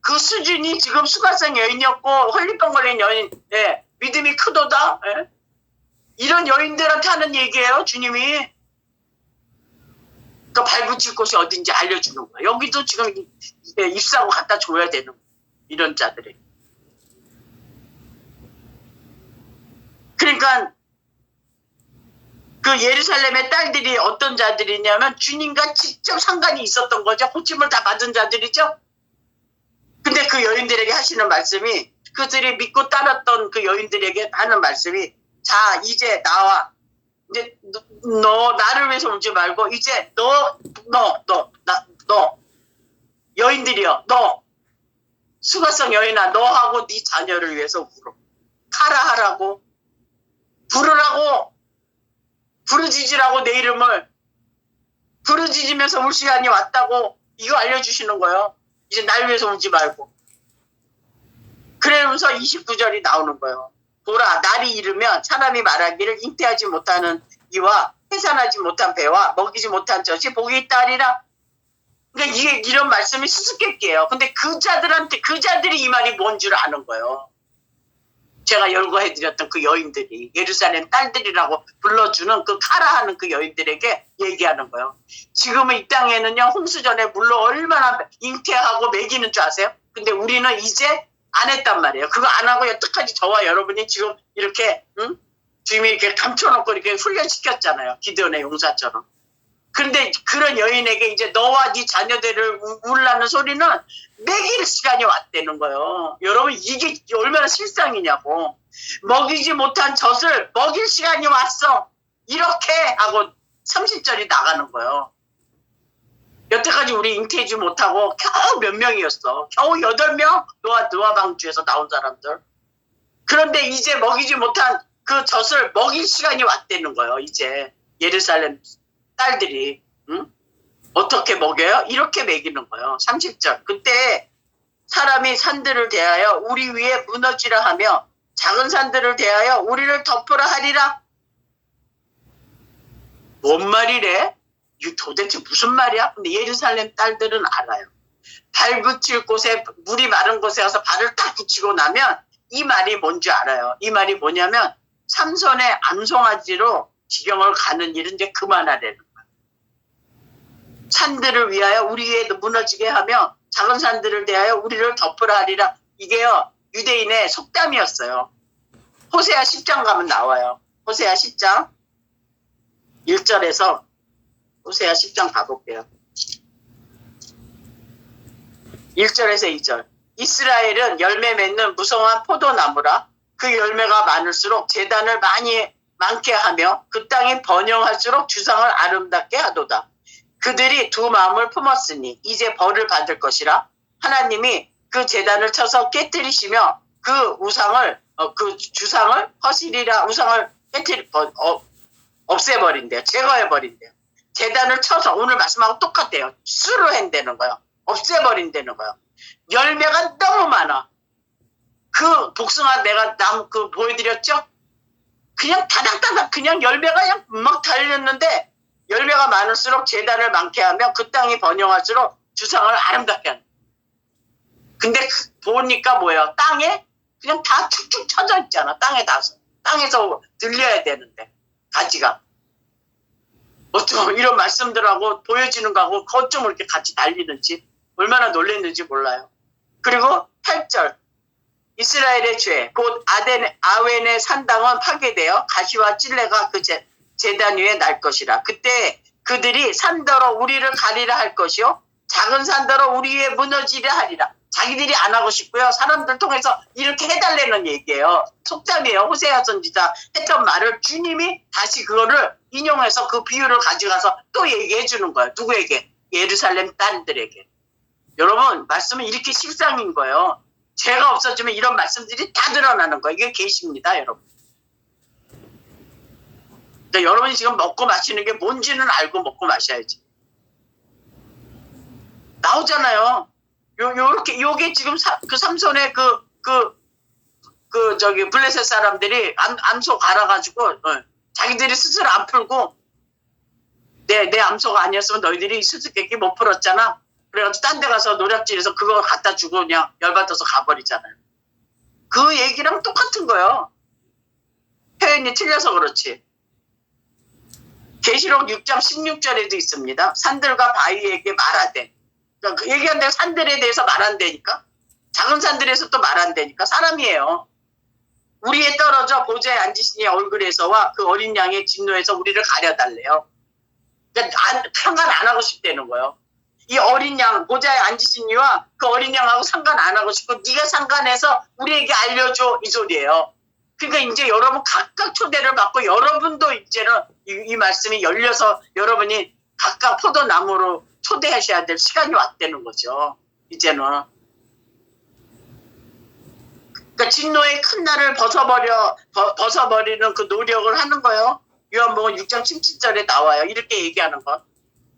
그 수준이 지금 수가성 여인이었고 헐리병 걸린 여인, 예, 믿음이 크도다. 예? 이런 여인들한테 하는 얘기예요. 주님이. 그 발붙일 곳이 어딘지 알려주는 거예요. 여기도 지금 입사하고 갖다 줘야 되는 거예요. 이런 자들이. 그러니까 그 예루살렘의 딸들이 어떤 자들이냐면 주님과 직접 상관이 있었던 거죠. 호침을 다 받은 자들이죠. 근데 그 여인들에게 하시는 말씀이 그들이 믿고 따랐던 그 여인들에게 하는 말씀이 자 이제 나와. 이제 너 나를 위해서 울지 말고 이제 너 여인들이여 너 수가성 여인아 너하고 네 자녀를 위해서 울어. 타라하라고 부르라고 부르짖으라고 내 이름을 부르짖으면서 울 시간이 왔다고 이거 알려주시는 거예요. 이제 날 위해서 울지 말고. 그러면서 29절이 나오는 거예요. 보라, 날이 이르면 사람이 말하기를 잉태하지 못하는 이와 해산하지 못한 배와 먹이지 못한 젖이 복이 있다 하리라. 그러니까 이게 이런 말씀이 수수께끼예요. 근데 그 자들이 이 말이 뭔 줄 아는 거예요. 제가 열거해드렸던 그 여인들이 예루살렘 딸들이라고 불러주는 그 카라하는 그 여인들에게 얘기하는 거예요. 지금은 이 땅에는요, 홍수전에 물로 얼마나 잉태하고 먹이는 줄 아세요? 근데 우리는 이제 안 했단 말이에요. 그거 안 하고 여태까지 저와 여러분이 지금 이렇게 주님이 이렇게 감춰놓고 이렇게 훈련시켰잖아요. 기드온의 용사처럼. 그런데 그런 여인에게 이제 너와 네 자녀들을 울라는 소리는 먹일 시간이 왔다는 거예요. 여러분 이게 얼마나 실상이냐고. 먹이지 못한 젖을 먹일 시간이 왔어. 이렇게 하고 30절이 나가는 거예요. 여태까지 우리 잉태하지 못하고 겨우 몇 명이었어. 겨우 8명? 노아 방주에서 나온 사람들. 그런데 이제 먹이지 못한 그 젖을 먹일 시간이 왔다는 거예요. 이제 예루살렘 딸들이. 응? 어떻게 먹여요? 이렇게 먹이는 거예요. 30절. 그때 사람이 산들을 대하여 우리 위에 무너지라 하며 작은 산들을 대하여 우리를 덮으라 하리라. 뭔 말이래? 이게 도대체 무슨 말이야? 근데 예루살렘 딸들은 알아요. 발 붙일 곳에 물이 마른 곳에 가서 발을 딱 붙이고 나면 이 말이 뭔지 알아요. 이 말이 뭐냐면 삼손의 암송아지로 지경을 가는 일은 이제 그만하라는 거예요. 산들을 위하여 우리 위에 무너지게 하며 작은 산들을 대하여 우리를 덮으라 하리라. 이게요, 유대인의 속담이었어요. 호세아 10장 가면 나와요. 호세아 10장 1절에서 호세아 10장 가볼게요. 1절에서 2절. 이스라엘은 열매 맺는 무성한 포도나무라. 그 열매가 많을수록 제단을 많게 하며 그 땅이 번영할수록 주상을 아름답게 하도다. 그들이 두 마음을 품었으니 이제 벌을 받을 것이라. 하나님이 그 제단을 쳐서 깨뜨리시며 그 그 주상을 허시리라. 우상을 없애버린대요. 제거해버린대요. 제단을 쳐서 오늘 말씀하고 똑같대요. 수로 한다는 거예요. 없애버린다는 거예요. 열매가 너무 많아. 그 복숭아 내가 보여드렸죠? 그냥 다닥다닥 그냥 열매가 그냥 막 달렸는데 열매가 많을수록 제단을 많게 하며 그 땅이 번영할수록 주상을 아름답게 한다. 근데 보니까 뭐예요? 땅에 그냥 다 축축 쳐져 있잖아. 땅에서 들려야 되는데 가지가. 어쩌면 이런 말씀들하고 보여지는 거하고 어쩜 이렇게 같이 달리는지 얼마나 놀랐는지 몰라요. 그리고 8절. 이스라엘의 죄, 곧 아웬의 산당은 파괴되어 가시와 찔레가 그 제단 위에 날 것이라. 그때 그들이 산더러 우리를 가리라 할 것이요 작은 산더러 우리 위에 무너지려 하리라. 자기들이 안 하고 싶고요. 사람들 통해서 이렇게 해달라는 얘기예요. 속담이에요. 호세아 선지자 했던 말을 주님이 다시 그거를 인용해서 그 비유를 가져가서 또 얘기해 주는 거예요. 누구에게? 예루살렘 딸들에게. 여러분 말씀은 이렇게 실상인 거예요. 죄가 없어지면 이런 말씀들이 다 드러나는 거예요. 이게 계시입니다. 여러분. 근데 여러분이 지금 먹고 마시는 게 뭔지는 알고 먹고 마셔야지. 나오잖아요. 요게 지금 그 삼손의 블레셋 사람들이 암소 갈아가지고 자기들이 스스로 안 풀고 내 암소가 아니었으면 너희들이 수수께끼 못 풀었잖아. 그래가지고 딴 데 가서 노략질해서 그거 갖다 주고 그냥 열받아서 가버리잖아요. 그 얘기랑 똑같은 거예요. 표현이 틀려서 그렇지. 계시록 6장 16절에도 있습니다. 산들과 바위에게 말하되. 그러니까 그 얘기한 대로 산들에 대해서 말한다니까. 작은 산들에서 또 말한다니까. 사람이에요. 우리에 떨어져 보좌에 앉으시니 얼굴에서와 그 어린 양의 진노에서 우리를 가려달래요. 그러니까 상관 안 하고 싶다는 거예요. 이 어린 양, 보좌에 앉으신 이와 그 어린 양하고 상관 안 하고 싶고 네가 상관해서 우리에게 알려줘 이 소리예요. 그러니까 이제 여러분 각각 초대를 받고 여러분도 이제는 이 말씀이 열려서 여러분이 각각 포도나무로 초대하셔야 될 시간이 왔다는 거죠. 이제는. 그러니까 진노의 큰 날을 벗어버리는 그 노력을 하는 거예요. 요한복음 6장 17절에 나와요. 이렇게 얘기하는 거.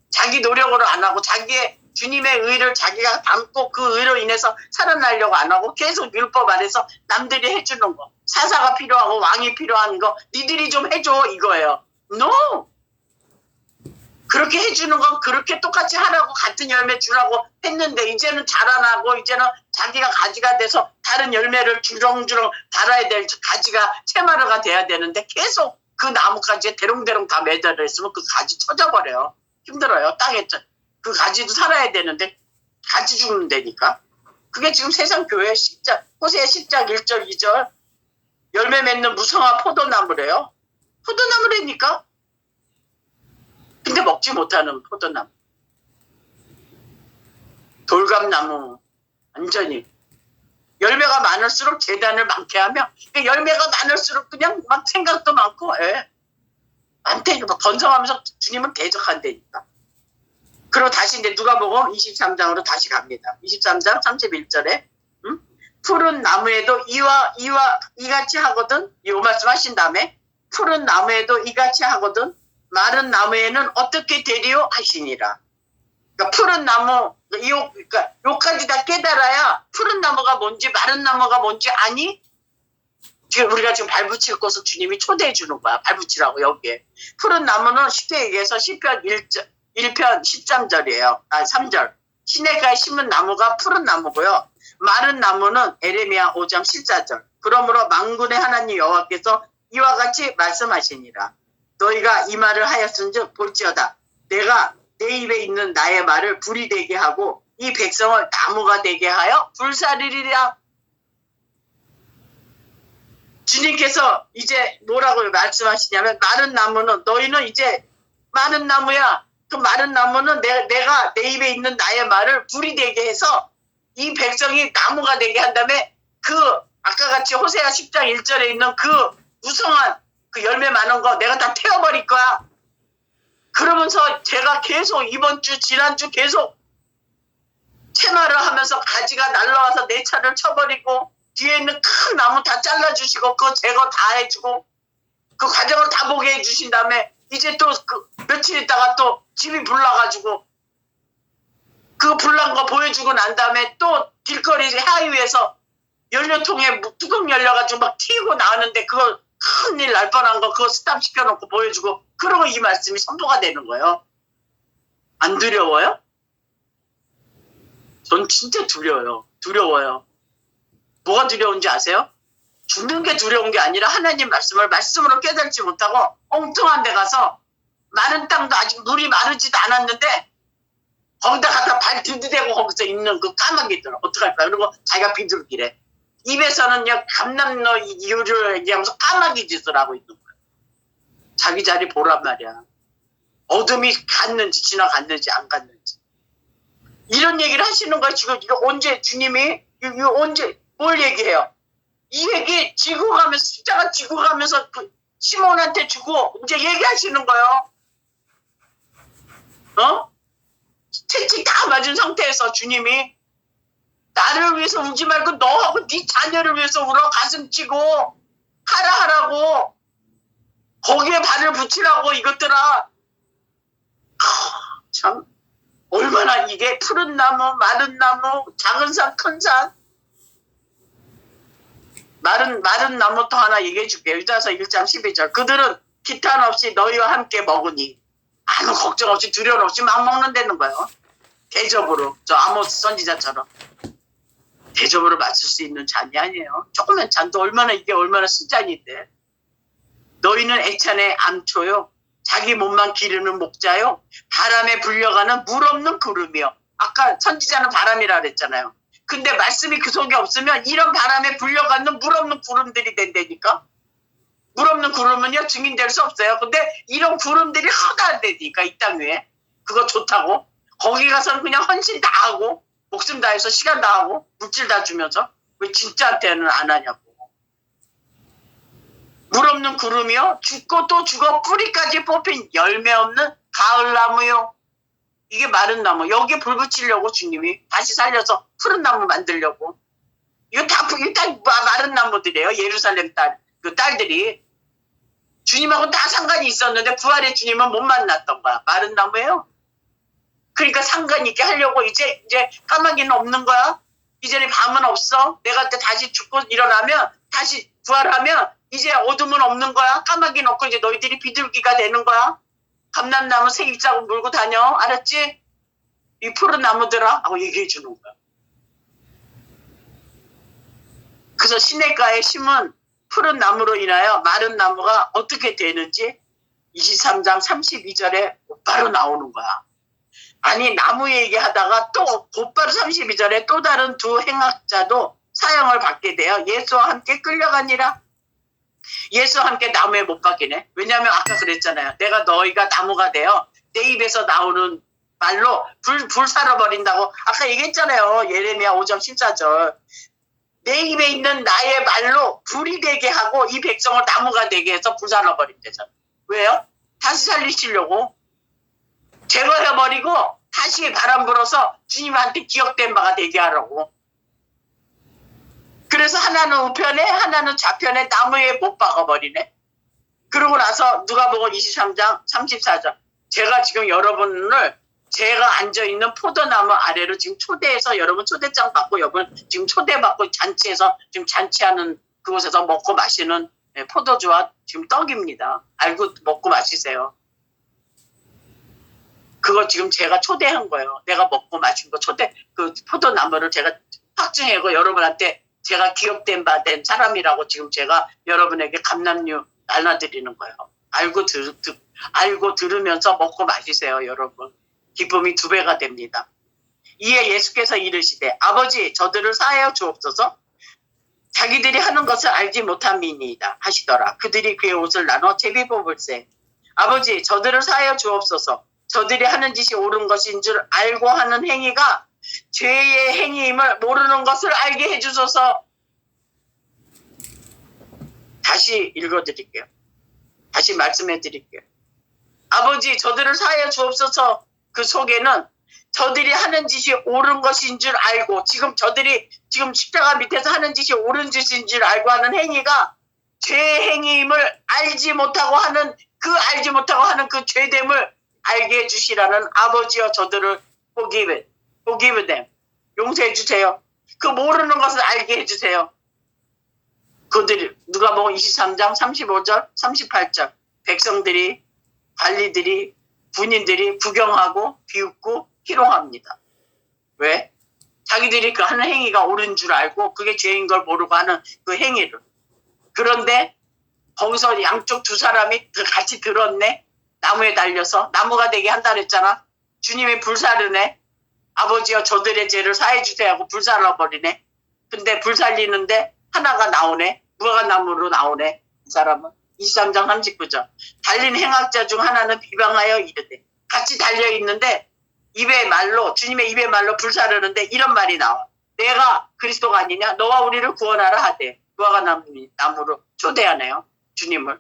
자기 노력으로 안 하고 자기의 주님의 의를 자기가 담고 그 의로 인해서 살아나려고 안 하고 계속 율법 아래서 남들이 해주는 거. 사사가 필요하고 왕이 필요한 거 니들이 좀 해줘 이거예요. No! 그렇게 해주는 건 그렇게 똑같이 하라고 같은 열매 주라고 했는데 이제는 자라나고 이제는 자기가 가지가 돼서 다른 열매를 주렁주렁 달아야 될 가지가 채마루가 돼야 되는데 계속 그 나뭇가지에 대롱대롱 다 매달려 있으면 그 가지 쳐져버려요. 힘들어요. 땅에 그 가지도 살아야 되는데 가지 죽는 데니까. 그게 지금 세상 교회 호세아 10장 1절 2절 열매 맺는 무성한 포도나무래요. 포도나무라니까. 근데 먹지 못하는 포도나무. 돌감나무. 완전히. 열매가 많을수록 재단을 많게 하며 열매가 많을수록 그냥 막 생각도 많고 많대. 막 번성하면서 주님은 대적한다니까. 그리고 다시 이제 누가복음 23장으로 다시 갑니다. 23장 31절에 푸른 나무에도 이같이 하거든. 이 말씀 하신 다음에 푸른 나무에도 이같이 하거든. 마른 나무에는 어떻게 되리요 하시니라. 그러니까 푸른 나무, 그러니까 요까지 다 깨달아야 푸른 나무가 뭔지 마른 나무가 뭔지 아니? 지금 우리가 지금 발붙일 곳을 주님이 초대해 주는 거야. 발붙이라고 여기에. 푸른 나무는 쉽게 얘기해서 시편 1편 13절이에요. 3절. 시냇가에 심은 나무가 푸른 나무고요. 마른 나무는 에레미야 5장 14절. 그러므로 만군의 하나님 여호와께서 이와 같이 말씀하시니라. 너희가 이 말을 하였은즉 볼지어다. 내가 내 입에 있는 나의 말을 불이 되게 하고 이 백성을 나무가 되게 하여 불사르리라. 주님께서 이제 뭐라고 말씀하시냐면 마른 나무는 너희는 이제 마른 나무야. 그 마른 나무는 내가 내 입에 있는 나의 말을 불이 되게 해서 이 백성이 나무가 되게 한 다음에 그 아까 같이 호세아 10장 1절에 있는 그 무성한 그 열매 많은 거 내가 다 태워버릴 거야. 그러면서 제가 계속 이번 주 지난주 계속 채마를 하면서 가지가 날라와서 내 차를 쳐버리고 뒤에 있는 큰 나무 다 잘라주시고 그거 제거 다 해주고 그 과정을 다 보게 해주신 다음에 이제 또 그 며칠 있다가 또 집이 불나가지고 그 불난 거 보여주고 난 다음에 또 길거리 하이위에서 연료통에 뚜껑 열려가지고 막 튀고 나왔는데 그거 큰일 날 뻔한 거 그거 스탑 시켜놓고 보여주고 그러고 이 말씀이 선포가 되는 거예요. 안 두려워요? 전 진짜 두려워요. 뭐가 두려운지 아세요? 죽는 게 두려운 게 아니라 하나님 말씀으로 깨닫지 못하고 엉뚱한 데 가서 마른 땅도 아직 물이 마르지도 않았는데 거기다 갖다 발 들이대고 거기서 있는 그 까마귀 있더라. 어떡할까? 그리고 자기가 비둘기래. 입에서는요 감남로 이유를 얘기하면서 까마귀 짓을 하고 있는 거야. 자기 자리 보란 말이야. 어둠이 갔는지 지나갔는지 안 갔는지. 이런 얘기를 하시는 거야. 지금 이거 언제 주님이 이거 언제 뭘 얘기해요? 이 얘기 지고 가면서 십자가 지고 가면서 그 시몬한테 주고 이제 얘기하시는 거예요. 채찍 다 맞은 상태에서 주님이 나를 위해서 울지 말고 너하고 네 자녀를 위해서 울어. 가슴 찌고 하라고 거기에 발을 붙이라고 이것들아. 참 얼마나 이게 푸른 나무 마른 나무 작은 산 큰 산 마른 나무도 하나 얘기해 줄게요. 유다서 1장 12절. 그들은 기탄 없이 너희와 함께 먹으니 아무 걱정 없이 두려움 없이 막 먹는다는 거예요. 대접으로. 저 아모스 선지자처럼. 대접으로 맞출 수 있는 잔이 아니에요. 조그만 잔도 이게 얼마나 쓴잔인데. 너희는 애찬의 암초요. 자기 몸만 기르는 목자요. 바람에 불려가는 물 없는 구름이요. 아까 선지자는 바람이라 그랬잖아요. 근데 말씀이 그 속에 없으면 이런 바람에 불려가는 물 없는 구름들이 된다니까. 물 없는 구름은요 증인될 수 없어요. 근데 이런 구름들이 허다한다니까 이 땅 위에. 그거 좋다고. 거기 가서는 그냥 헌신 다 하고 목숨 다해서 시간 다 하고 물질 다 주면서 왜 진짜한테는 안 하냐고. 물 없는 구름이요. 죽고 또 죽어 뿌리까지 뽑힌 열매 없는 가을나무요. 이게 마른 나무. 여기에 불 붙이려고 주님이 다시 살려서 푸른 나무 만들려고. 이거 다 마른 나무들이에요. 예루살렘 딸들이. 주님하고 다 상관이 있었는데 부활의 주님은 못 만났던 거야. 마른 나무예요. 그러니까 상관 있게 하려고 이제 까마귀는 없는 거야. 이제는 밤은 없어. 내가 때 다시 죽고 일어나면 다시 부활하면 이제 어둠은 없는 거야. 까마귀는 없고 이제 너희들이 비둘기가 되는 거야. 감람나무 새 잎사귀 물고 다녀. 알았지? 이 푸른 나무들아 하고 얘기해 주는 거야. 그래서 시냇가에 심은 푸른 나무로 인하여 마른 나무가 어떻게 되는지 23장 32절에 곧바로 나오는 거야. 아니 나무 얘기하다가 또 곧바로 32절에 또 다른 두 행악자도 사형을 받게 되어 예수와 함께 끌려가니라. 예수와 함께 나무에 못 박이네. 왜냐하면 아까 그랬잖아요. 내가 너희가 나무가 되어 내 입에서 나오는 말로 불 살아버린다고 아까 얘기했잖아요. 예레미야 5장 14절. 내 입에 있는 나의 말로 불이 되게 하고 이 백성을 나무가 되게 해서 불 살아버린대잖아. 왜요? 다시 살리시려고. 제거해버리고 다시 바람 불어서 주님한테 기억된 바가 되게 하라고. 그래서 하나는 우편에 하나는 좌편에 나무에 못 박아버리네. 그러고 나서 누가복음 23장 34절. 제가 지금 여러분을 제가 앉아있는 포도나무 아래로 지금 초대해서 여러분 초대장 받고 여러분 지금 초대받고 잔치해서 지금 잔치하는 그곳에서 먹고 마시는 포도주와 지금 떡입니다. 알고 먹고 마시세요. 그거 지금 제가 초대한 거예요. 내가 먹고 마신 거 그 포도나무를 제가 확증하고 여러분한테 제가 기억된 바 된 사람이라고 지금 제가 여러분에게 감람류 나눠드리는 거예요. 알고 들으면서 먹고 마시세요, 여러분. 기쁨이 2배가 됩니다. 이에 예수께서 이르시되 아버지 저들을 사하여 주옵소서. 자기들이 하는 것을 알지 못함이니이다 하시더라. 그들이 그의 옷을 나눠 제비 뽑을세. 아버지 저들을 사하여 주옵소서. 저들이 하는 짓이 옳은 것인 줄 알고 하는 행위가 죄의 행위임을 모르는 것을 알게 해주소서. 다시 읽어드릴게요. 다시 말씀해드릴게요. 아버지 저들을 사하여 주옵소서. 그 속에는 저들이 하는 짓이 옳은 것인 줄 알고 저들이 지금 십자가 밑에서 하는 짓이 옳은 짓인 줄 알고 하는 행위가 죄의 행위임을 알지 못하고 하는 그 죄됨을 알게 해주시라는 아버지여 저들을 forgive them. 용서해 주세요. 그 모르는 것을 알게 해주세요. 그들이 누가복음 23장 35절 38절 백성들이 관리들이 군인들이 구경하고 비웃고 희롱합니다. 왜? 자기들이 그 하는 행위가 옳은 줄 알고 그게 죄인 걸 모르고 하는 그 행위를. 그런데 거기서 양쪽 두 사람이 같이 들었네. 나무에 달려서 나무가 되게 한다 그랬잖아. 주님이 불사르네. 아버지여 저들의 죄를 사해 주세요 하고 불살라버리네. 근데 불살리는데 하나가 나오네. 무화과나무로 나오네. 이 사람은 23장 39절. 달린 행악자 중 하나는 비방하여 이르되 같이 달려있는데 주님의 입의 말로 불사르는데 이런 말이 나와. 내가 그리스도가 아니냐? 너와 우리를 구원하라 하되 무화과나무로 초대하네요. 주님을.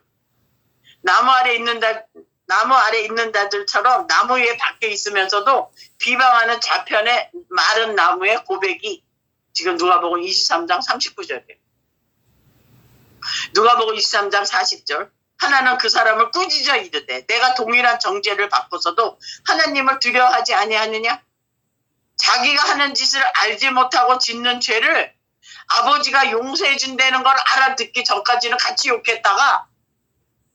나무 아래 있는 자들처럼 나무 위에 박혀 있으면서도 비방하는 좌편의 마른 나무의 고백이 지금 누가복음 23장 39절이에요. 누가복음 23장 40절. 하나는 그 사람을 꾸짖어 이르되 내가 동일한 정죄를 받고서도 하나님을 두려워하지 아니하느냐? 자기가 하는 짓을 알지 못하고 짓는 죄를 아버지가 용서해 준다는 걸 알아듣기 전까지는 같이 욕했다가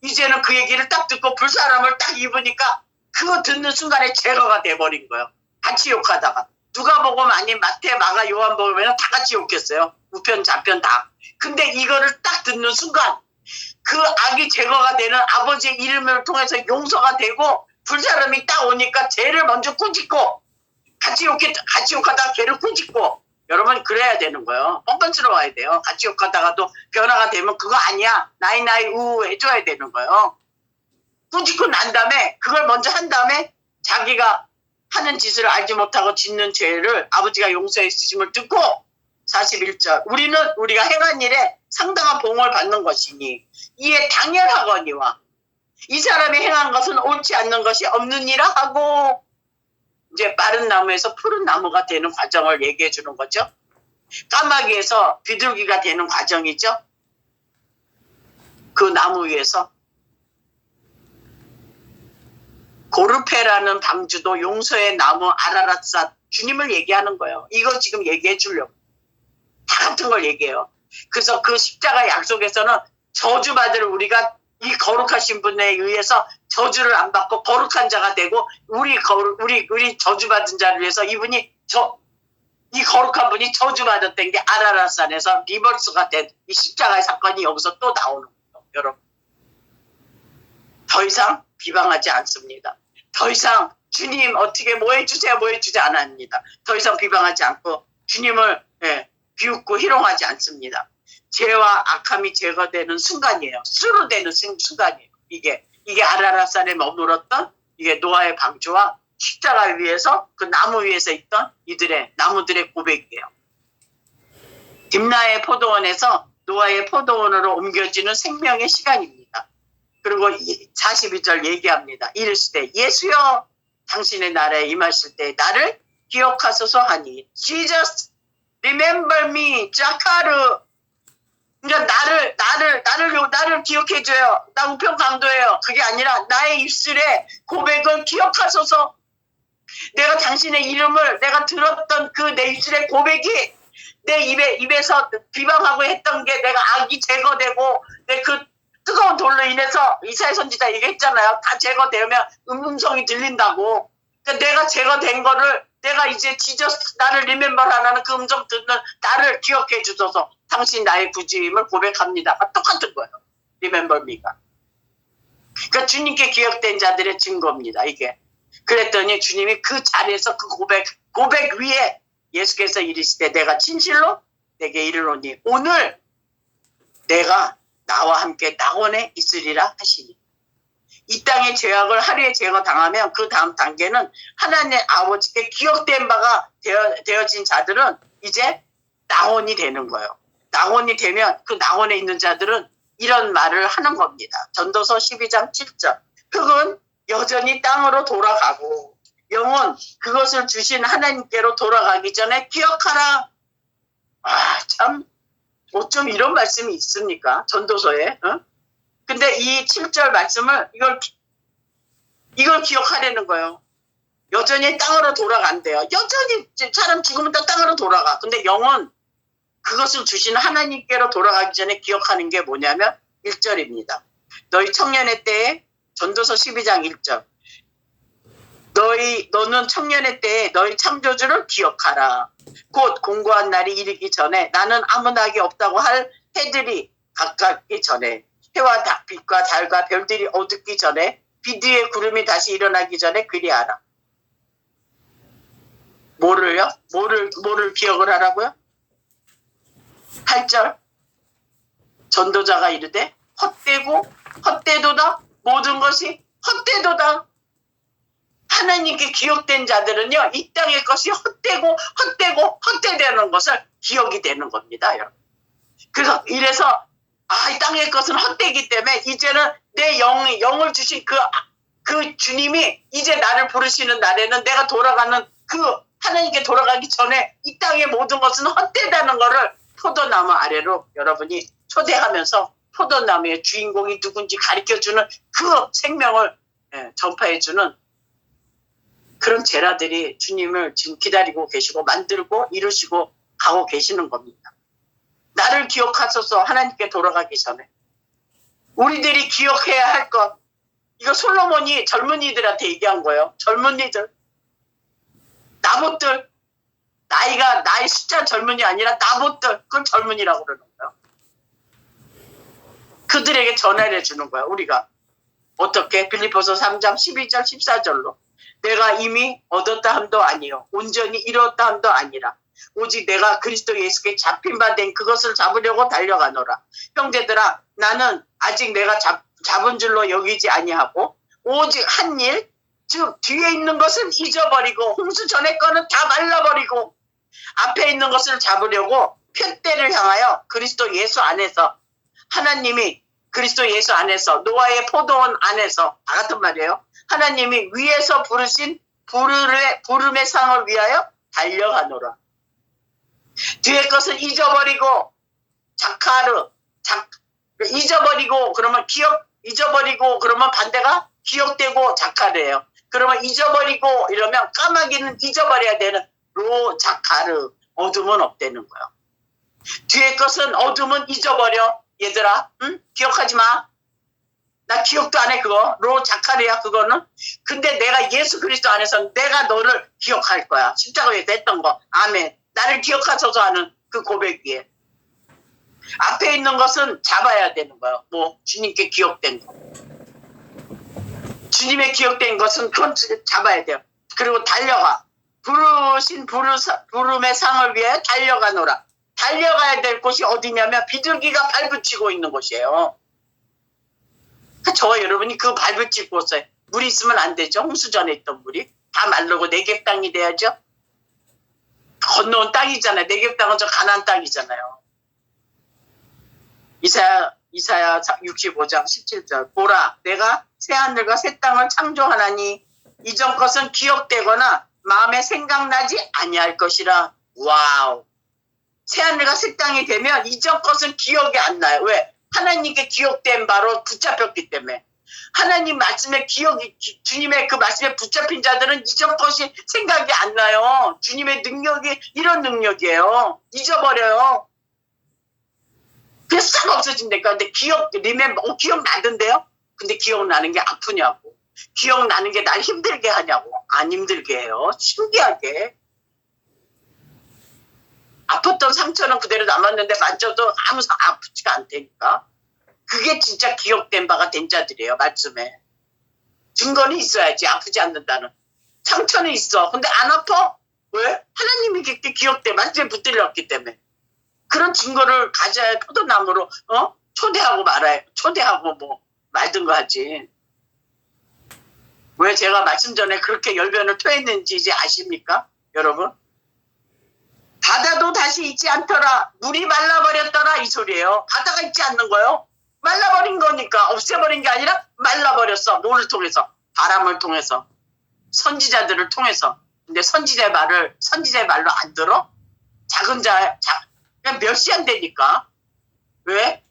이제는 그 얘기를 딱 듣고 불사람을 딱 입으니까 그거 듣는 순간에 제거가 돼버린 거예요. 같이 욕하다가. 누가복음 아닌 마태, 마가, 요한복음에는 다 같이 욕했어요. 우편, 좌편 다. 근데 이거를 딱 듣는 순간 그 악이 제거가 되는 아버지의 이름을 통해서 용서가 되고 불사람이 딱 오니까 죄를 먼저 꾸짖고 같이 욕하다가 걔를 꾸짖고 여러분 그래야 되는 거예요. 뻔뻔스러워야 돼요. 같이 욕하다가도 변화가 되면 그거 아니야. 나이 우 해줘야 되는 거예요. 꾸짖고 난 다음에 그걸 먼저 한 다음에 자기가 하는 짓을 알지 못하고 짓는 죄를 아버지가 용서해 주심을 듣고 41절 우리는 우리가 행한 일에 상당한 보응을 받는 것이니 이에 당연하거니와 이 사람이 행한 것은 옳지 않는 것이 없느니라 하고 이제 마른 나무에서 푸른 나무가 되는 과정을 얘기해 주는 거죠. 까마귀에서 비둘기가 되는 과정이죠. 그 나무 위에서 고르페라는 방주도 용서의 나무 아라랏삿 주님을 얘기하는 거예요. 이거 지금 얘기해 주려고. 다 같은 걸 얘기해요. 그래서 그 십자가 약속에서는 저주받을 우리가 이 거룩하신 분에 의해서 저주를 안 받고 거룩한 자가 되고 우리 저주받은 자를 위해서 이분이 이 거룩한 분이 저주받았던 게 아라랏산에서 리버스가 된 이 십자가의 사건이 여기서 또 나오는 거예요. 여러분. 더 이상 비방하지 않습니다. 더 이상 주님 어떻게 뭐 해주세요 뭐 해주지 않습니다. 더 이상 비방하지 않고 주님을 비웃고 희롱하지 않습니다. 죄와 악함이 제거되는 순간이에요. 수로되는 순간이에요. 이게 아라랏산에 머물었던 이게 노아의 방주와 십자가 위에서 그 나무 위에서 있던 나무들의 고백이에요. 딥나의 포도원에서 노아의 포도원으로 옮겨지는 생명의 시간입니다. 그리고 42절 얘기합니다. 이르시되 예수여 당신의 나라에 임하실 때 나를 기억하소서 하니 Jesus remember me 자카르. 그러니까 나를 기억해줘요. 나 우편 강도예요. 그게 아니라 나의 입술에 고백을 기억하소서. 내가 당신의 이름을 내가 들었던 그 내 입술의 고백이 내 입에서 비방하고 했던 게 내가 악이 제거되고 내 그 뜨거운 돌로 인해서 이사야 선지자 얘기했잖아요. 다 제거되면 음성이 들린다고. 그러니까 내가 제거된 거를 내가 이제 나를 리멤버 하라는 그 음성 듣는 나를 기억해 주셔서 당신 나의 구주임을 고백합니다. 똑같은 거예요. 리멤버 미가. 그러니까 주님께 기억된 자들의 증거입니다. 이게. 그랬더니 주님이 그 자리에서 그 고백 위에 예수께서 이르시되 내가 진실로 내게 이르노니 오늘 내가 나와 함께 낙원에 있으리라 하시니. 이 땅의 죄악을 하루에 제거당하면 그 다음 단계는 하나님 아버지께 기억된 바가 되어진 자들은 이제 낙원이 되는 거예요. 낙원이 되면 그 낙원에 있는 자들은 이런 말을 하는 겁니다. 전도서 12장 7절. 흙은 여전히 땅으로 돌아가고 영은 그것을 주신 하나님께로 돌아가기 전에 기억하라. 참 어쩜 이런 말씀이 있습니까? 전도서에. 근데 이 7절 말씀을 이걸 기억하려는 거예요. 여전히 땅으로 돌아간대요. 여전히 사람 죽으면 또 땅으로 돌아가. 근데 영은 그것을 주신 하나님께로 돌아가기 전에 기억하는 게 뭐냐면 1절입니다. 너희 청년의 때에 전도서 12장 1절. 너는 청년의 때에 너희 창조주를 기억하라. 곧 공고한 날이 이르기 전에 나는 아무 낙이 없다고 할 해들이 가깝기 전에 해와 빛과 달과 별들이 어둡기 전에 빛 위에 구름이 다시 일어나기 전에 그리하라. 뭐를요? 뭐를 기억을 하라고요? 8절. 전도자가 이르되 헛되도다 모든 것이 헛되도다. 하나님께 기억된 자들은요, 이 땅의 것이 헛되는 것을 기억이 되는 겁니다, 여러분. 그래서 이래서 이 땅의 것은 헛되기 때문에 이제는 내 영을 주신 그 주님이 이제 나를 부르시는 날에는 내가 돌아가는 하나님께 돌아가기 전에 이 땅의 모든 것은 헛되다는 거를 포도나무 아래로 여러분이 초대하면서 포도나무의 주인공이 누군지 가르쳐주는 그 생명을 전파해주는 그런 제라들이 주님을 지금 기다리고 계시고 만들고 이루시고 가고 계시는 겁니다. 나를 기억하소서. 하나님께 돌아가기 전에 우리들이 기억해야 할 것, 이거 솔로몬이 젊은이들한테 얘기한 거예요. 젊은이들, 나봇들, 나이 숫자 젊은이 아니라 나봇들, 그걸 젊은이라고 그러는 거예요. 그들에게 전화를 해주는 거예요. 우리가 어떻게? 빌립보서 3장 12절 14절로 내가 이미 얻었다 함도 아니요 온전히 이루었다 함도 아니라 오직 내가 그리스도 예수께 잡힌 바 된 그것을 잡으려고 달려가노라. 형제들아, 나는 아직 내가 잡은 줄로 여기지 아니하고 오직 한 일, 즉 뒤에 있는 것은 잊어버리고 홍수 전에 거는 다 말라버리고 앞에 있는 것을 잡으려고 표대를 향하여 그리스도 예수 안에서, 하나님이 그리스도 예수 안에서 노아의 포도원 안에서, 다 같은 말이에요. 하나님이 위에서 부르신 부름의 상을 위하여 달려가노라. 뒤에 것을 잊어버리고 잊어버리고 그러면 잊어버리고 그러면 반대가 기억되고 자카르예요. 그러면 잊어버리고 이러면 까마귀는 잊어버려야 되는 로자카르, 어둠은 없다는 거예요. 뒤에 것은 어둠은 잊어버려. 얘들아, 응? 기억하지 마. 나 기억도 안 해, 그거. 로자카르야, 그거는. 근데 내가 예수 그리스도 안에서 내가 너를 기억할 거야. 십자가에서 했던 거. 아멘. 나를 기억하소서 하는 그 고백 위에. 앞에 있는 것은 잡아야 되는 거예요. 뭐 주님께 기억된 거. 주님의 기억된 것은 그건 잡아야 돼요. 그리고 달려가. 부르신 부름의 상을 위해 달려가노라. 달려가야 될 곳이 어디냐면 비둘기가 발붙이고 있는 곳이에요. 저와 여러분이 그 발붙일 곳에 물이 있으면 안 되죠. 홍수전에 있던 물이 다 마르고 내겝 땅이 돼야죠. 건너온 땅이잖아요. 내겝 땅은 저 가나안 땅이잖아요. 이사야 65장 17절. 보라, 내가 새 하늘과 새 땅을 창조하나니 이전 것은 기억되거나 마음에 생각나지 아니할 것이라. 와우. 새 하늘과 새 땅이 되면 이전 것은 기억이 안 나요. 왜? 하나님께 기억된 바로 붙잡혔기 때문에. 하나님 말씀에 주님의 그 말씀에 붙잡힌 자들은 이전 것이 생각이 안 나요. 주님의 능력이 이런 능력이에요. 잊어버려요. 그래서 싹 없어진다니까. 근데 기억나던데요? 근데 기억나는 게 아프냐고. 기억나는 게 날 힘들게 하냐고. 안 힘들게 해요. 신기하게. 아팠던 상처는 그대로 남았는데 만져도 아무 아프지가 않다니까. 그게 진짜 기억된 바가 된 자들이에요. 말씀에. 증거는 있어야지. 아프지 않는다는. 상처는 있어. 근데 안 아파? 왜? 하나님이 그렇게 기억돼. 말씀에 붙들렸기 때문에. 그런 증거를 가져야 포도나무로 초대하고 말아요. 초대하고 뭐 말든가 하지. 왜 제가 말씀 전에 그렇게 열변을 토했는지 이제 아십니까? 여러분? 바다도 다시 있지 않더라. 물이 말라버렸더라. 이 소리예요. 바다가 있지 않는 거예요. 말라버린 거니까. 없애버린 게 아니라 말라버렸어. 뭐를 통해서? 바람을 통해서. 선지자들을 통해서. 근데 선지자의 말로 안 들어? 그냥 몇 시 안 되니까. 왜?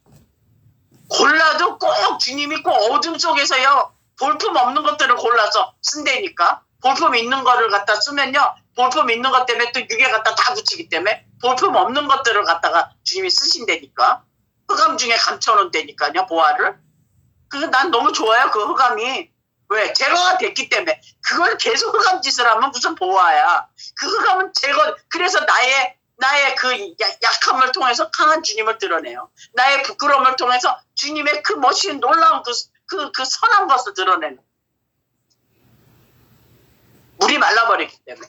골라도 꼭 주님이 꼭 어둠 속에서요. 볼품 없는 것들을 골라서 쓴다니까. 볼품 있는 거를 갖다 쓰면요. 볼품 있는 것 때문에 또 유괴 갖다 다 붙이기 때문에 볼품 없는 것들을 갖다가 주님이 쓰신다니까. 흑암 중에 감춰놓은다니까요. 보화를. 그게 난 너무 좋아요. 그 흑암이. 왜? 제거가 됐기 때문에. 그걸 계속 흑암 짓을 하면 무슨 보화야. 그 흑암은 그래서 나의 그 약함을 통해서 강한 주님을 드러내요. 나의 부끄러움을 통해서 주님의 그 멋진 놀라운 그 선한 것을 드러내는. 물이 말라버렸기 때문에.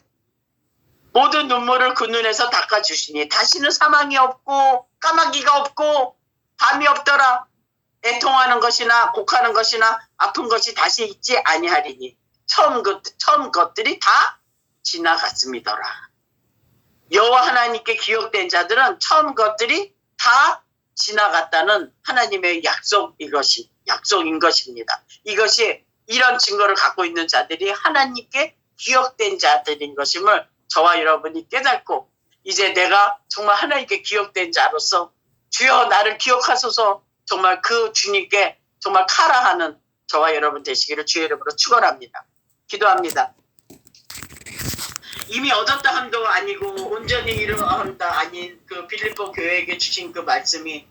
모든 눈물을 그 눈에서 닦아주시니 다시는 사망이 없고 까마귀가 없고 밤이 없더라. 애통하는 것이나 곡하는 것이나 아픈 것이 다시 있지 아니하리니 처음 것들이 다 지나갔음이더라. 여호와 하나님께 기억된 자들은 처음 것들이 다 지나갔다는 하나님의 약속인 것입니다. 이것이 이런 증거를 갖고 있는 자들이 하나님께 기억된 자들인 것임을 저와 여러분이 깨닫고 이제 내가 정말 하나님께 기억된 자로서 주여 나를 기억하소서 정말 그 주님께 정말 카라하는 저와 여러분 되시기를 주의 이름으로 축원합니다. 기도합니다. 이미 얻었다 함도 아니고 온전히 이루었다 아닌 그 빌립보 교회에게 주신 그 말씀이